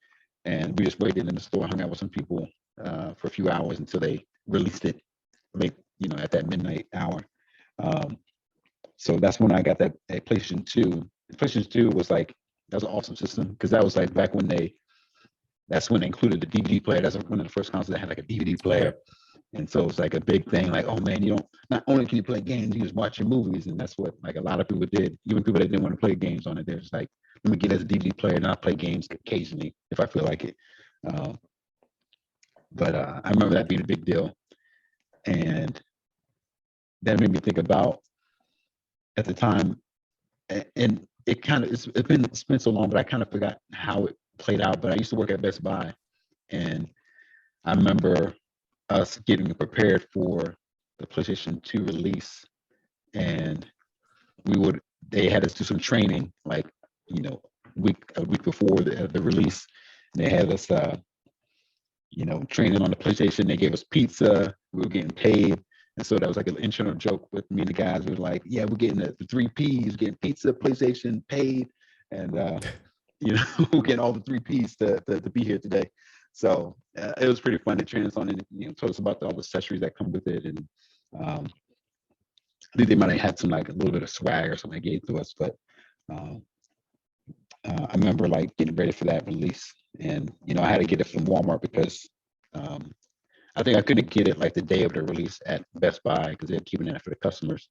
And we just waited in the store, hung out with some people for a few hours until they released it late, at that midnight hour. So that's when I got that PlayStation 2. The PlayStation 2 was like, that was an awesome system because that was like back when that's when they included the DVD player. That's one of the first consoles that had like a DVD player. And so it's like a big thing, like, oh man, not only can you play games, you just watch your movies. And that's what like a lot of people did. Even people that didn't want to play games on it, they're just like, let me get it as a DVD player and I'll play games occasionally if I feel like it. But I remember that being a big deal. And that made me think about at the time, and it kind of, it's been so long, but I kind of forgot how it played out. But I used to work at Best Buy, and I remember us getting prepared for the PlayStation 2 release, and they had us do some training, like a week before the release. And they had us training on the PlayStation. They gave us pizza. We were getting paid, and so that was like an internal joke with me and the guys. We were like, yeah, we're getting the 3 Ps, getting pizza, PlayStation, paid, and we're getting all the 3 Ps to be here today. So it was pretty fun to train us on it. Told us about all the accessories that come with it, and I think they might have had some like a little bit of swag or something they gave to us. But I remember like getting ready for that release, and I had to get it from Walmart because I think I couldn't get it like the day of the release at Best Buy because they're keeping it for the customers.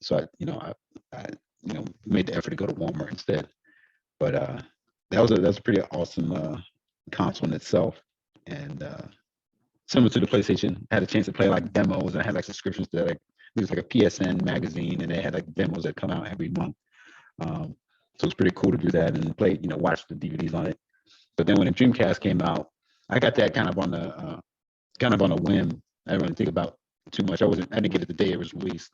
So I made the effort to go to Walmart instead. But that was a pretty awesome console in itself, and similar to the PlayStation, I had a chance to play like demos. I had like subscriptions to like it was like a PSN magazine, and they had like demos that come out every month. So it's pretty cool to do that and play, watch the DVDs on it. But then when the Dreamcast came out, I got that kind of on a whim. I didn't really think about too much. I didn't get it the day it was released.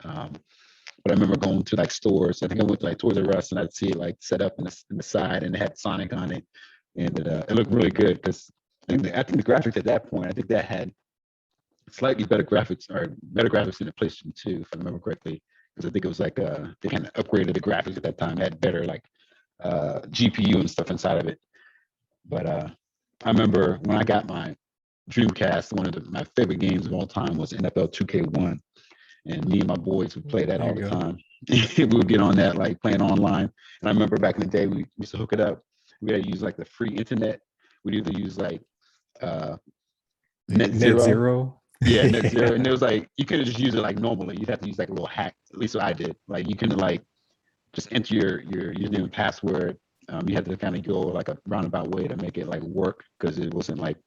But I remember going to like stores. I think I went to like Toys R Us, and I'd see it like set up in the side, and it had Sonic on it, and it looked really good because I think the graphics at that point, I think that had slightly better graphics than the PlayStation 2, if I remember correctly. Because I think it was like they kind of upgraded the graphics at that time. It had better like GPU and stuff inside of it. But I remember when I got my Dreamcast, one of my favorite games of all time was NFL 2K1. And me and my boys would play that all the time. We would get on that, like playing online. And I remember back in the day, we used to hook it up. We had to use like the free internet. We'd either use like Net Zero. Yeah, Net Zero. And it was like, you couldn't just use it like normally. You'd have to use like a little hack. At least what I did. Like you couldn't like just enter your username and password. You had to kind of go like a roundabout way to make it like work because it wasn't like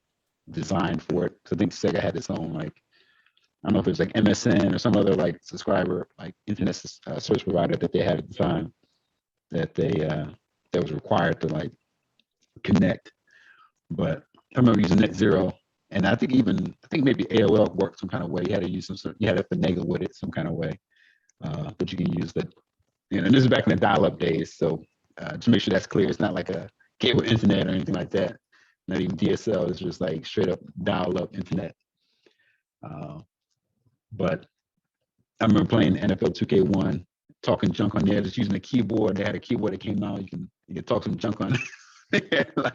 designed for it. So I think Sega had its own like, I don't know if it was like MSN or some other like subscriber, like internet service provider that they had at the time that that was required to like connect. But I remember using Net Zero, and I think maybe AOL worked some kind of way. You had to use you had to finagle with it some kind of way, but you can use that. And this is back in the dial-up days, so to make sure that's clear, it's not like a cable internet or anything like that. Not even DSL. It's just like straight up dial-up internet. But I remember playing NFL 2K1, talking junk on there, just using a keyboard. They had a keyboard that came out. You can talk some junk on it. I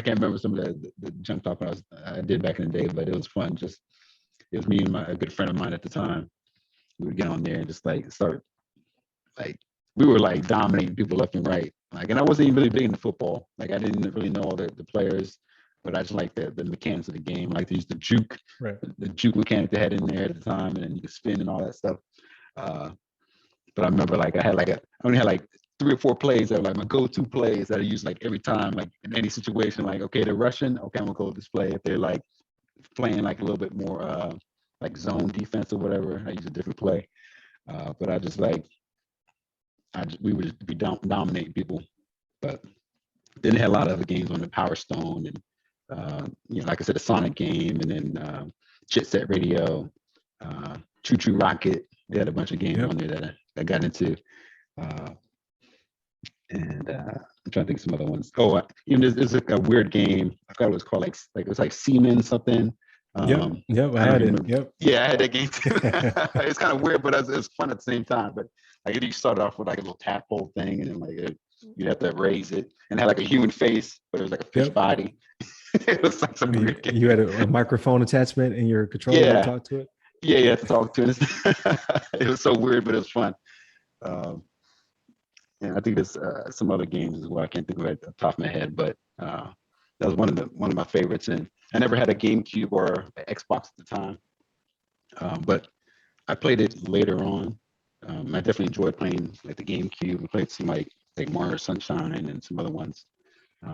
can't remember some of the junk talk I did back in the day, but it was fun. It was me and a good friend of mine at the time. We would get on there and just like start, like we were like dominating people left and right. Like, and I wasn't even really big into football. Like I didn't really know all the players. But I just like the mechanics of the game. I like to use the juke, the juke mechanic they had in there at the time, and then you could spin and all that stuff. But I remember like I only had like 3 or 4 plays that were like my go-to plays that I use like every time, like in any situation. Like, okay, they're rushing, okay, I'm gonna go with this play. If they're like playing like a little bit more like zone defense or whatever, I use a different play. But I just like we would just be dominating people. But then they had a lot of other games on the Power Stone and. Like I said, the Sonic game, and then Jet Set Radio, Choo Choo Rocket. They had a bunch of games on there that I got into. And I'm trying to think of some other ones. Oh, even there's like a weird game forgot what it was called, like it was like Seaman something. Yep, I I don't had it. remember. Yep. Yeah, I had that game too. It's kind of weird, but it was fun at the same time. But like you start off with like a little tadpole thing, and then like you have to raise it, and it had like a human face, but it was like a fish body. It was like some weird game. You had a microphone attachment in your controller to talk to it. Yeah, you had to talk to it. It was so weird, but it was fun. And I think there's some other games as well. I can't think of it at the top of my head, but that was one of my favorites. And I never had a GameCube or an Xbox at the time, but I played it later on. I definitely enjoyed playing like the GameCube. I played some like Mario Sunshine and some other ones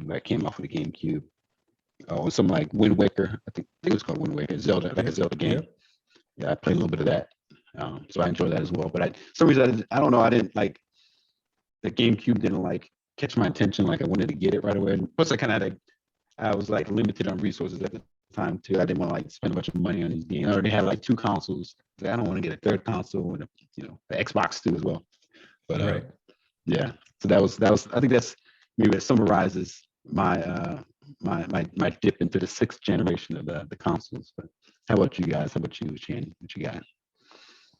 that came off of the GameCube. Oh, some like Wind Waker. I think it was called Wind Waker. Zelda, like a Zelda game. Yep. Yeah, I played a little bit of that. So I enjoyed that as well. But for some reason, I don't know. I didn't like the GameCube. Didn't like catch my attention. Like I wanted to get it right away. Plus, I was like limited on resources at the time too. I didn't want to like spend a bunch of money on these games. I already had like 2 consoles. I don't want to get a 3rd console and the Xbox too as well. But yeah. So that was. I think that's maybe that summarizes my my dip into the 6th generation of the consoles. But how about you guys? How about you, Shannon? What you got?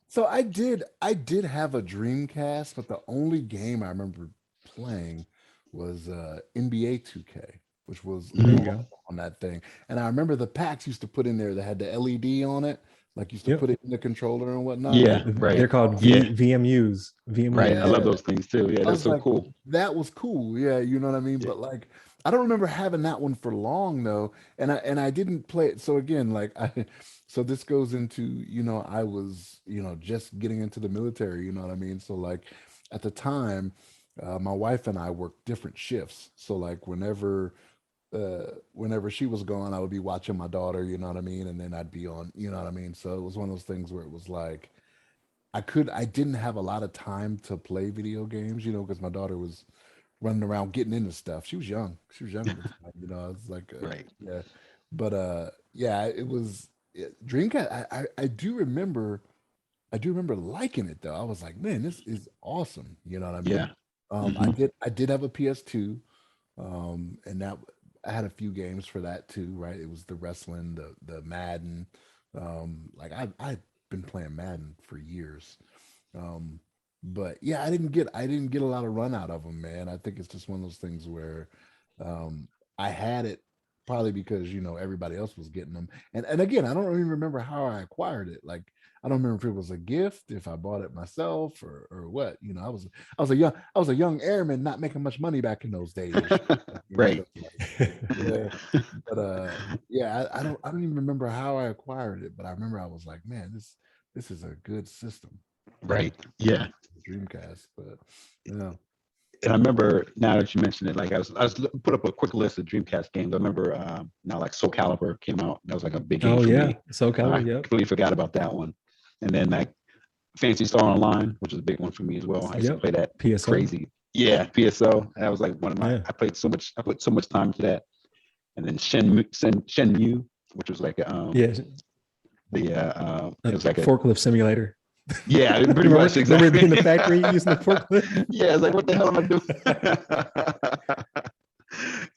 So I did have a Dreamcast, but the only game I remember playing was NBA 2K, which was on that thing. And I remember the packs used to put in there that had the LED on it, like used to put it in the controller and whatnot. Yeah, right. They're called VMUs. Right. I love those things too. Yeah, that's so like, cool. That was cool. Yeah, you know what I mean? Yeah. But like I don't remember having that one for long though. And I didn't play it. So again, so this goes into, I was, just getting into the military, you know what I mean? So like at the time, my wife and I worked different shifts. So like whenever she was gone, I would be watching my daughter, you know what I mean? And then I'd be on, you know what I mean? So it was one of those things where it was like, I didn't have a lot of time to play video games, because my daughter was running around getting into stuff. She was young at the time, I was like, right. Yeah. But yeah, it was Dreamcast. I do remember liking it though. I was like, man, this is awesome. You know what I mean? Yeah. I did have a PS2, and that I had a few games for that too. Right? It was the wrestling, the Madden. Like I've been playing Madden for years. But yeah, I didn't get a lot of run out of them, man. I think it's just one of those things where I had it probably because everybody else was getting them. And again, I don't even remember how I acquired it. Like I don't remember if it was a gift, if I bought it myself or what. I was a young airman not making much money back in those days. Right. Yeah. But yeah, I don't even remember how I acquired it, but I remember I was like, man, this is a good system. Right. Yeah. Dreamcast, but yeah. And I remember now that you mentioned it, like I was put up a quick list of Dreamcast games. I remember now like Soul Calibur came out. That was like a big game for me. Soul Calibur, I completely forgot about that one. And then like Fantasy Star Online, which is a big one for me as well. I used to play that PSO. Crazy. Yeah, PSO. That was like one of my I put so much time to that. And then Shenmue, which was like it was like a forklift simulator. Yeah, pretty much. Exactly. Remember being in the factory using the forklift? Yeah, it's like, what the hell am I doing?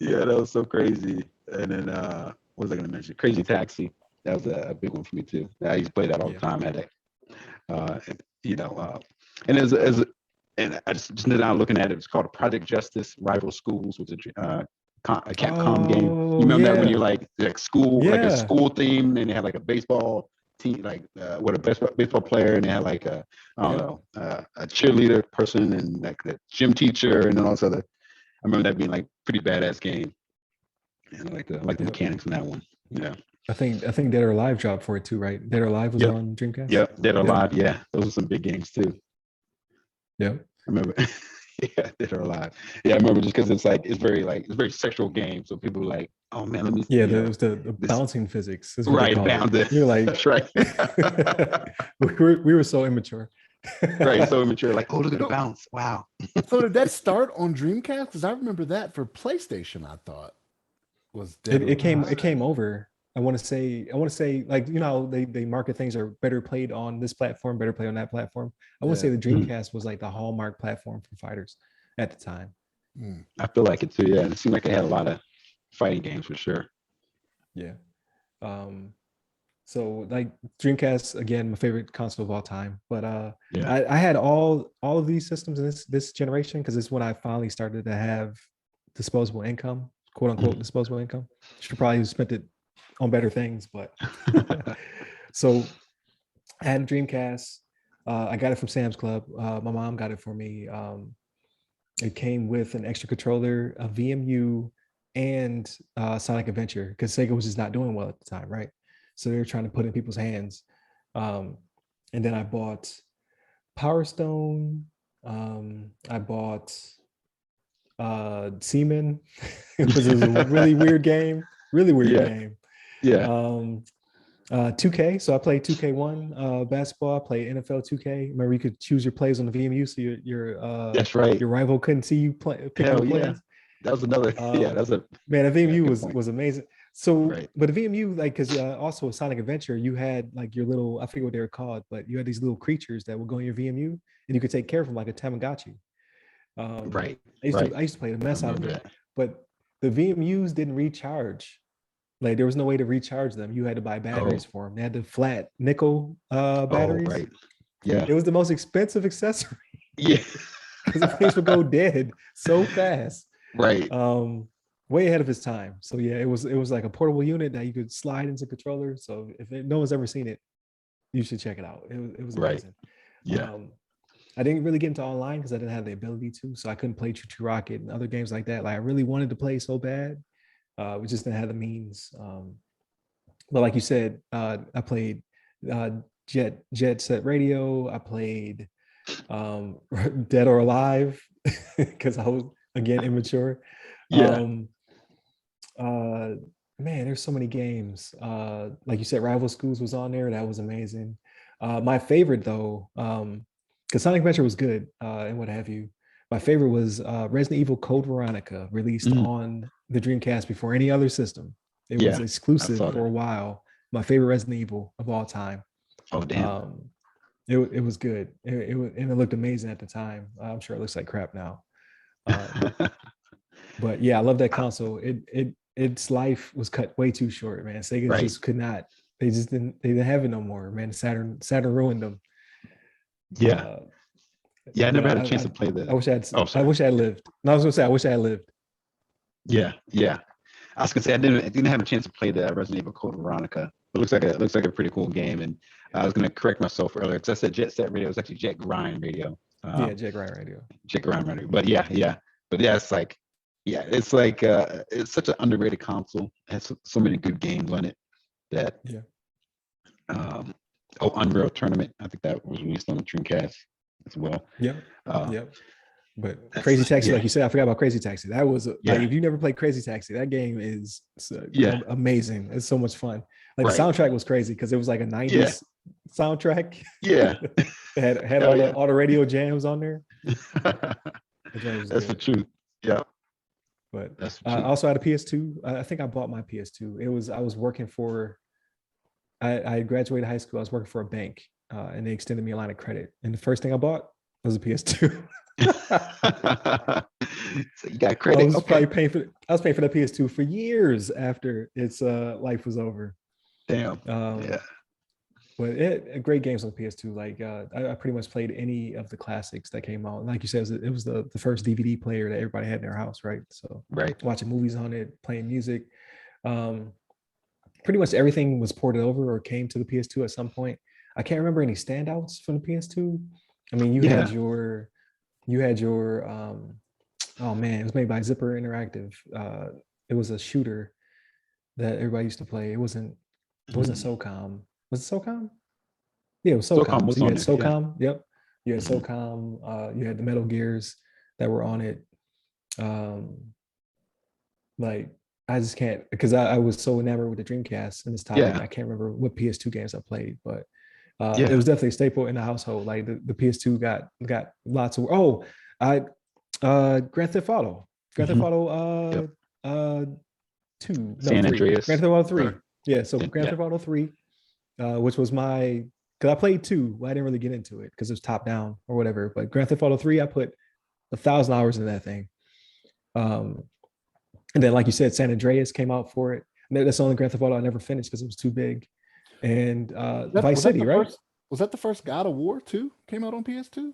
Yeah, that was so crazy. And then what was I going to mention? Crazy Taxi. That was a big one for me too. I used to play that all the time. And I just now looking at it. It's called Project Justice: Rival Schools, which is a Capcom game. You remember that when you're like school, like a school theme, and they had like a baseball team, like with a baseball player, and they had like a cheerleader person and like the gym teacher and all this other. I remember that being like pretty badass game, and I like the mechanics in that one. Yeah, I think Dead or Alive dropped for it too, right? Dead or Alive was on Dreamcast. Yep, Dead or Alive. Yeah, those are some big games too. Yeah, I remember. Yeah, Dead or Alive. Yeah, I remember just because it's very sexual game. So people were like, oh man, let me. Yeah, it was the bouncing physics. Right, bounded. You're like, that's right. we were so immature. Right, so immature. Like, oh, look at the bounce. Wow. So did that start on Dreamcast? Because I remember that for PlayStation. I thought was Dead it came over. I want to say like they market things are better played on this platform, better played on that platform. I want to say the Dreamcast was like the hallmark platform for fighters at the time. I feel like it too. Yeah, it seemed like they had a lot of fighting games for sure. Yeah. So like Dreamcast again, my favorite console of all time. But I had all of these systems in this generation because it's when I finally started to have disposable income, quote unquote disposable income. Should probably have spent it on better things, but so I had a Dreamcast. I got it from Sam's Club. My mom got it for me. It came with an extra controller, a VMU, and Sonic Adventure because Sega was just not doing well at the time, right? So they were trying to put it in people's hands. And then I bought Power Stone. I bought Seaman. It was a really weird game. Really weird game. Yeah. 2K. So I played 2K1 basketball. I played NFL 2K. Remember, you could choose your plays on the VMU, so that's right. Your rival couldn't see you play. Hell yeah. That was another. That's a man. The VMU was amazing. So, but the VMU, like, because also with Sonic Adventure, you had like your little, I forget what they were called, but you had these little creatures that would go in your VMU, and you could take care of them like a Tamagotchi. I used to play the mess out of it, but the VMUs didn't recharge. Like there was no way to recharge them. You had to buy batteries for them. They had the flat nickel batteries. Oh, right. Yeah. It was the most expensive accessory. Yeah. Because the things would go dead so fast. Right. Way ahead of his time. So yeah, it was like a portable unit that you could slide into controller. So if no one's ever seen it, you should check it out. It was amazing. Yeah. I didn't really get into online because I didn't have the ability to, so I couldn't play Choo Choo Rocket and other games like that. Like I really wanted to play so bad. We just didn't have the means. But like you said, I played Jet Set Radio. I played Dead or Alive because I was again immature. Man, there's so many games. Like you said, Rival Schools was on there. That was amazing. My favorite though, because Sonic Adventure was good and what have you. My favorite was Resident Evil Code Veronica, released on the Dreamcast before any other system. It was exclusive for a while. My favorite Resident Evil of all time. Oh damn! It was good. It and it looked amazing at the time. I'm sure it looks like crap now. But yeah, I love that console. Its life was cut way too short, man. Sega just could not. They didn't have it no more, man. Saturn ruined them. Yeah. I never had a chance to play that. I wish I had lived. No, I was gonna say I wish I had lived. Yeah. I was gonna say I didn't have a chance to play that Resident Evil Code Veronica. It looks like a pretty cool game. And I was gonna correct myself earlier because I said Jet Set Radio. It's actually Jet Grind Radio. Jet Grind Radio. Jet Grind Radio. But yeah, it's like it's such an underrated console. It has so many good games on it that Unreal Tournament. I think that was released on the Dreamcast as well. But Crazy Taxi, like you said, I forgot about Crazy Taxi. That was like, if you never played Crazy Taxi, that game is amazing. It's so much fun. Like the soundtrack was crazy because it was like a 90s soundtrack. Yeah. it had all the radio jams on there. That's the truth. Yeah. But I also had a PS2. I think I bought my PS2. I was working for, I graduated high school. I was working for a bank and they extended me a line of credit. And the first thing I bought was a PS2. So you got credit. I was paying for that PS2 for years after its life was over. Damn. But great games on the PS2. Like I pretty much played any of the classics that came out. And like you said, it was the first DVD player that everybody had in their house, right? So watching movies on it, playing music. Pretty much everything was ported over or came to the PS2 at some point. I can't remember any standouts from the PS2. I mean, you had your oh man, it was made by Zipper Interactive. It was a shooter that everybody used to play. It wasn't SOCOM. Was it SOCOM? Yeah, it was SOCOM. So you had SOCOM. Yep. You had SOCOM. You had the Metal Gears that were on it. Like I just can't, because I was so enamored with the Dreamcast and this topic. I can't remember what PS2 games I played, but it was definitely a staple in the household. Like the PS2 got lots of Grand Theft Auto. Grand Theft Auto 2. San Andreas. Grand Theft Auto 3. Yeah, so Grand Theft Auto 3, which was because I played 2. Well, I didn't really get into it because it was top down or whatever. But Grand Theft Auto 3, I put 1,000 hours in that thing. And then, like you said, San Andreas came out for it. That's the only Grand Theft Auto I never finished because it was too big. And Vice Was that City, the right? first, was that the first God of War 2 came out on PS2? Or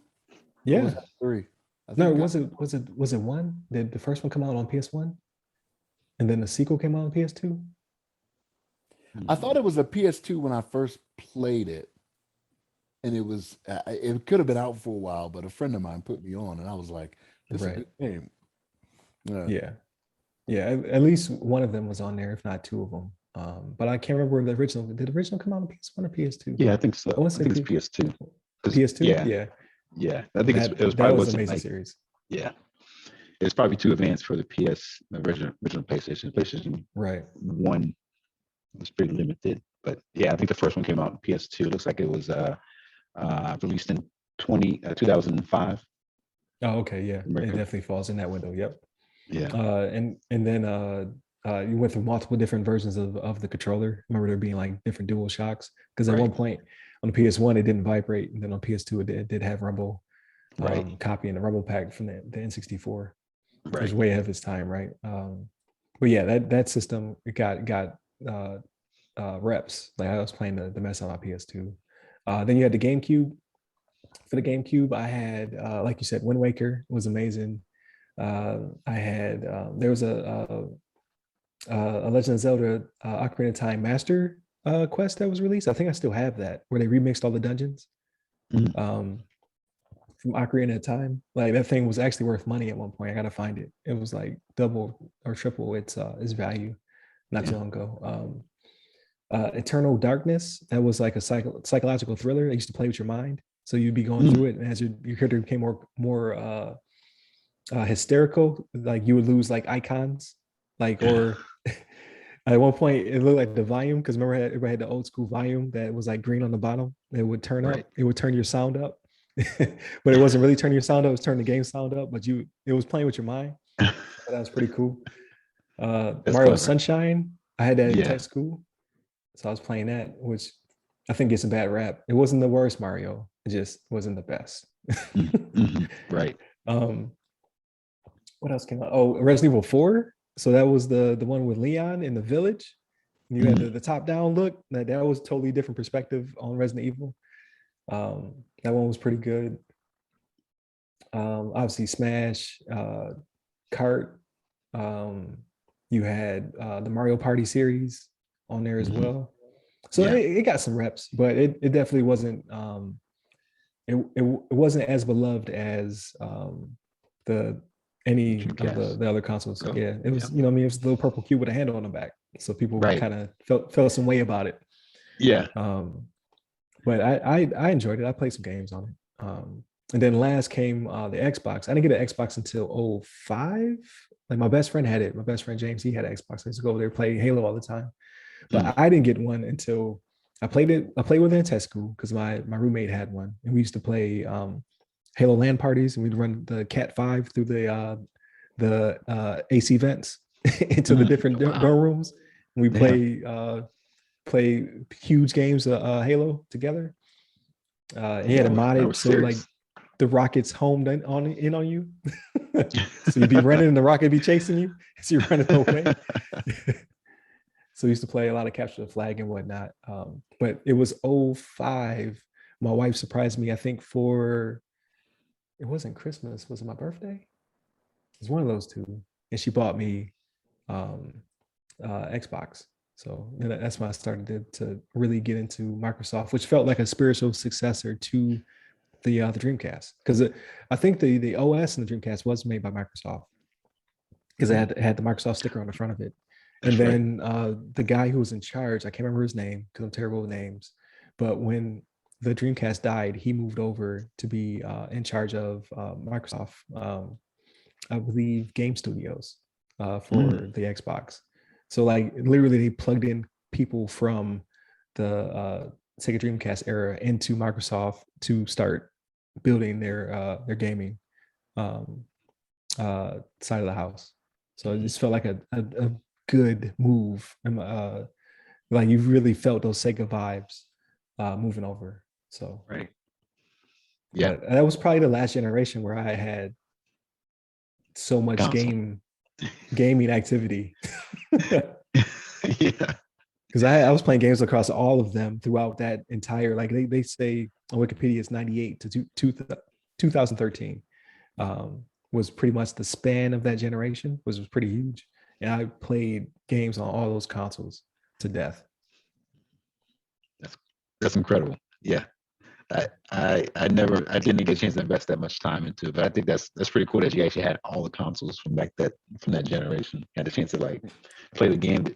Yeah. was that 3? I No, think was it one? Did the first one come out on PS1? And then the sequel came out on PS2? I thought it was a PS2 when I first played it, and it could have been out for a while, but a friend of mine put me on, and I was like, "This is a Right. good game." Yeah. Yeah. At least one of them was on there, if not two of them. But I can't remember the original. Did the original come out on PS1 or PS2? Yeah, I think so. I want to I say think it's PS2. PS2. Yeah, Yeah. yeah. I think it was That probably was an wasn't amazing like, series. yeah, it's probably too advanced for the original PlayStation. PlayStation Right. 1 was pretty limited, but yeah, I think the first one came out on PS2. It looks like it was released in 2005. Oh, okay. Yeah. It America. definitely falls in that window. Yep. Yeah. And then you went through multiple different versions of the controller. Remember there being like different dual shocks? Because at one point on the PS1 it didn't vibrate, and then on PS2 it did have rumble. Copying the rumble pack from the N64. It was way ahead of its time, right? But yeah, that system got reps. Like I was playing the mess on my PS2. Then you had the GameCube. For the GameCube, I had like you said, Wind Waker was amazing. I had there was a Legend of Zelda Ocarina of Time Master Quest that was released. I think I still have that, where they remixed all the dungeons from Ocarina of Time. Like that thing was actually worth money at one point. I gotta find it. It was like double or triple its value not too long ago. Eternal Darkness, that was like a psychological thriller. They used to play with your mind, so you'd be going through it, and as your character became more hysterical, like you would lose like icons, like or at one point it looked like the volume, because remember everybody had the old school volume that was like green on the bottom. It would turn up, it would turn your sound up, but it wasn't really turning your sound up, it was turning the game sound up, but it was playing with your mind. So that was pretty cool. Mario clever. Sunshine, I had that in tech school, so I was playing that, which I think gets a bad rap. It wasn't the worst Mario, it just wasn't the best. Right. What else came out? Oh, Resident Evil 4. So that was the one with Leon in the village. You had the top down look. That was totally different perspective on Resident Evil. That one was pretty good. Obviously Smash, Kart. You had the Mario Party series on there as well. So it got some reps, but it definitely wasn't it wasn't as beloved as any of the other consoles. Yeah, it was, it was the little purple cube with a handle on the back. So people kind of felt some way about it. Yeah. But I enjoyed it. I played some games on it. And then last came the Xbox. I didn't get an Xbox until 2005. Like my best friend had it. My best friend James, he had an Xbox. I used to go over there play Halo all the time. But I didn't get one until I played it. I played with it in test school because my roommate had one, and we used to play Halo LAN parties, and we'd run the Cat 5 through the AC vents into the different dorm rooms. And we play huge games of Halo together. He had a modded, so like the rockets homed in on you. So you'd be running and the rocket be chasing you as you're running away. So we used to play a lot of Capture the Flag and whatnot. But it was 2005. My wife surprised me, I think it wasn't Christmas. Was it my birthday? It was one of those two. And she bought me Xbox. So that's when I started to really get into Microsoft, which felt like a spiritual successor to the Dreamcast. Because I think the OS and the Dreamcast was made by Microsoft, because it had the Microsoft sticker on the front of it. And then the guy who was in charge, I can't remember his name because I'm terrible with names, but when the Dreamcast died, he moved over to be in charge of Microsoft, I believe, game studios for the Xbox. So like literally they plugged in people from the Sega Dreamcast era into Microsoft to start building their gaming side of the house. So it just felt like a good move. Like you really felt those Sega vibes moving over. So yeah, that was probably the last generation where I had so much gaming activity. Yeah. Because I was playing games across all of them throughout that entire, like they say on Wikipedia it's 98 to 2013 was pretty much the span of that generation, was pretty huge. And I played games on all those consoles to death. That's incredible. Yeah. I didn't get a chance to invest that much time into it, but I think that's pretty cool that you actually had all the consoles from that generation. You had a chance to like play the game.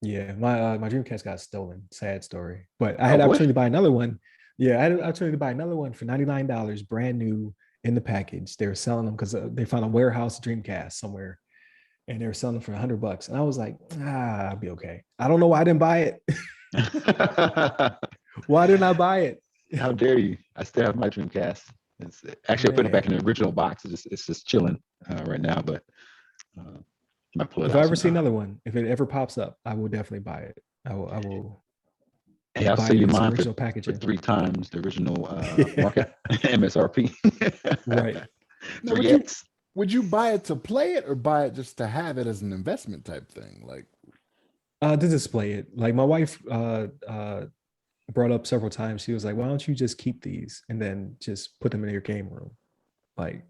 Yeah, my Dreamcast got stolen. Sad story. But I had the opportunity to buy another one. Yeah, I had the opportunity to buy another one for $99, brand new in the package. They were selling them because they found a warehouse Dreamcast somewhere, and they were selling them for $100. And I was like, I'll be okay. I don't know why I didn't buy it. Why didn't I buy it? How dare you? I still have my Dreamcast. Actually, I put it back in the original box. It's just chilling right now, but if I ever see another one, if it ever pops up, I will definitely buy it. I will. Hey, I'll sell you mine original for packaging 3 times the original market MSRP. Right. Now, would you buy it to play it or buy it just to have it as an investment type thing? Like, to display it. Like my wife brought up several times. She was like, "Why don't you just keep these and then just put them in your game room, like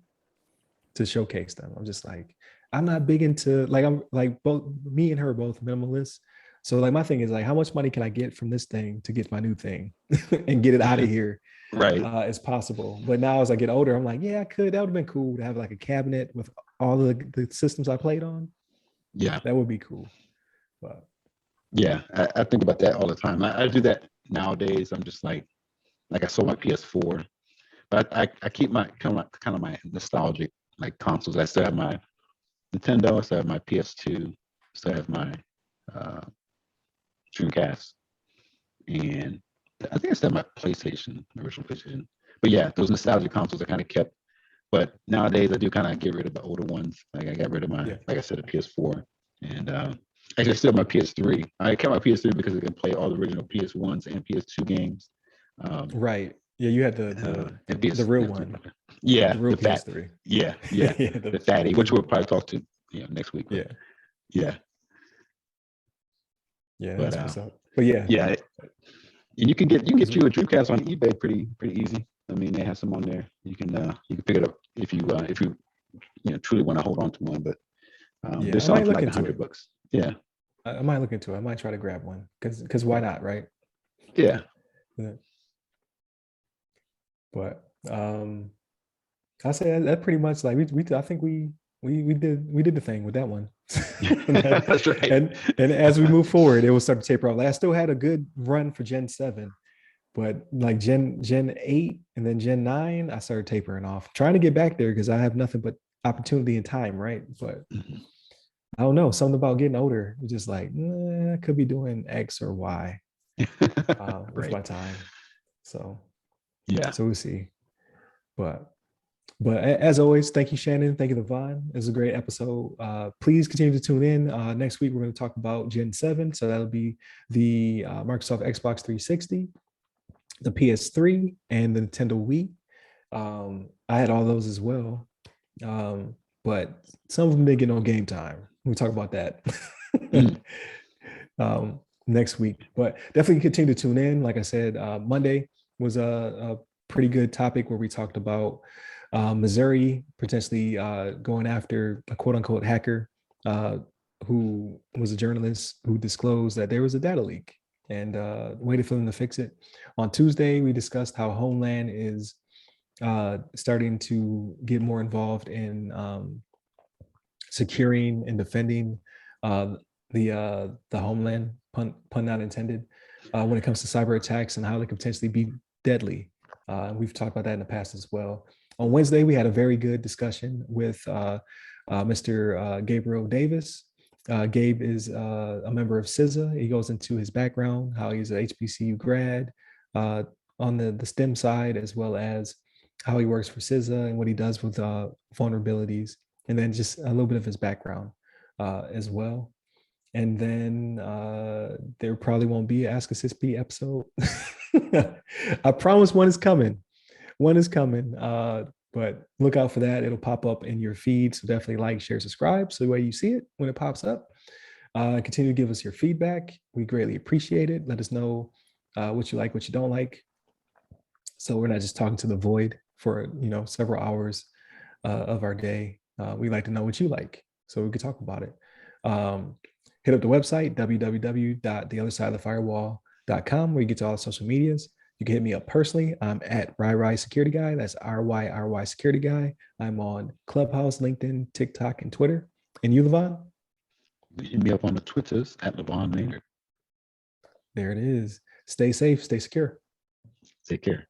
to showcase them?" I'm just like, I'm not big into I'm like both me and her are both minimalists. So like my thing is like, how much money can I get from this thing to get my new thing and get it out of here right as possible? But now as I get older, I'm like, yeah, I could. That would have been cool to have like a cabinet with all the systems I played on. Yeah, that would be cool. But yeah, I think about that all the time. I do that nowadays. I'm just like I sold my PS4, but I keep my kind of my nostalgic like consoles. I still have my Nintendo. I still have my PS2. I still have my Dreamcast, and I think I still have my PlayStation, original PlayStation. But yeah, those nostalgic consoles are kind of kept. But nowadays, I do kind of get rid of the older ones. Like I got rid of my, like I said, the PS4, and actually I still have my PS3. I kept my PS3 because it can play all the original PS1s and PS2 games. Right. Yeah, you had the real one. Yeah, the real PS3. PS3. Yeah, the fatty, which we'll probably talk to next week. But, yeah. That's what's up. But yeah, and you can get you a Dreamcast on eBay pretty easy. I mean, they have some on there. You can pick it up if you truly want to hold on to one. But they're selling for like $100. Yeah, I might look into it. I might try to grab one because why not, right? Yeah. But I say that pretty much like I think we did the thing with that one. That's right. And as we move forward, it will start to taper off. Like I still had a good run for Gen 7, but like Gen 8 and then Gen 9, I started tapering off. Trying to get back there because I have nothing but opportunity and time, right? But I don't know, something about getting older. It's just like I could be doing X or Y with my time. So so we'll see. But as always, thank you, Shannon. Thank you, LeVon. It was a great episode. Please continue to tune in. Next week, we're going to talk about Gen 7. So that'll be the Microsoft Xbox 360, the PS3, and the Nintendo Wii. I had all those as well. But some of them didn't get no game time. We'll talk about that next week. But definitely continue to tune in. Like I said, Monday was a pretty good topic where we talked about Missouri potentially going after a quote unquote hacker who was a journalist who disclosed that there was a data leak and waited for them to fix it. On Tuesday, we discussed how Homeland is starting to get more involved in securing and defending the homeland, pun not intended, when it comes to cyber attacks and how they could potentially be deadly. We've talked about that in the past as well. On Wednesday, we had a very good discussion with Mr. Gabriel Davis. Gabe is a member of CISA. He goes into his background, how he's an HBCU grad on the STEM side, as well as how he works for CISA and what he does with vulnerabilities, and then just a little bit of his background as well. And then there probably won't be an Ask a CISP episode. I promise one is coming. One is coming. But look out for that. It'll pop up in your feed. So definitely like, share, subscribe. So the way you see it when it pops up. Continue to give us your feedback. We greatly appreciate it. Let us know what you like, what you don't like. So we're not just talking to the void for several hours of our day. We like to know what you like, so we could talk about it. Hit up the website www.theothersideofthefirewall.com, where you get to all the social medias. You can hit me up personally. I'm at RyRy Security Guy. That's RYRY Security Guy. I'm on Clubhouse, LinkedIn, TikTok, and Twitter. And you, LeVon? Hit me up on the Twitters at LeVon Maynard. There it is. Stay safe, stay secure. Take care.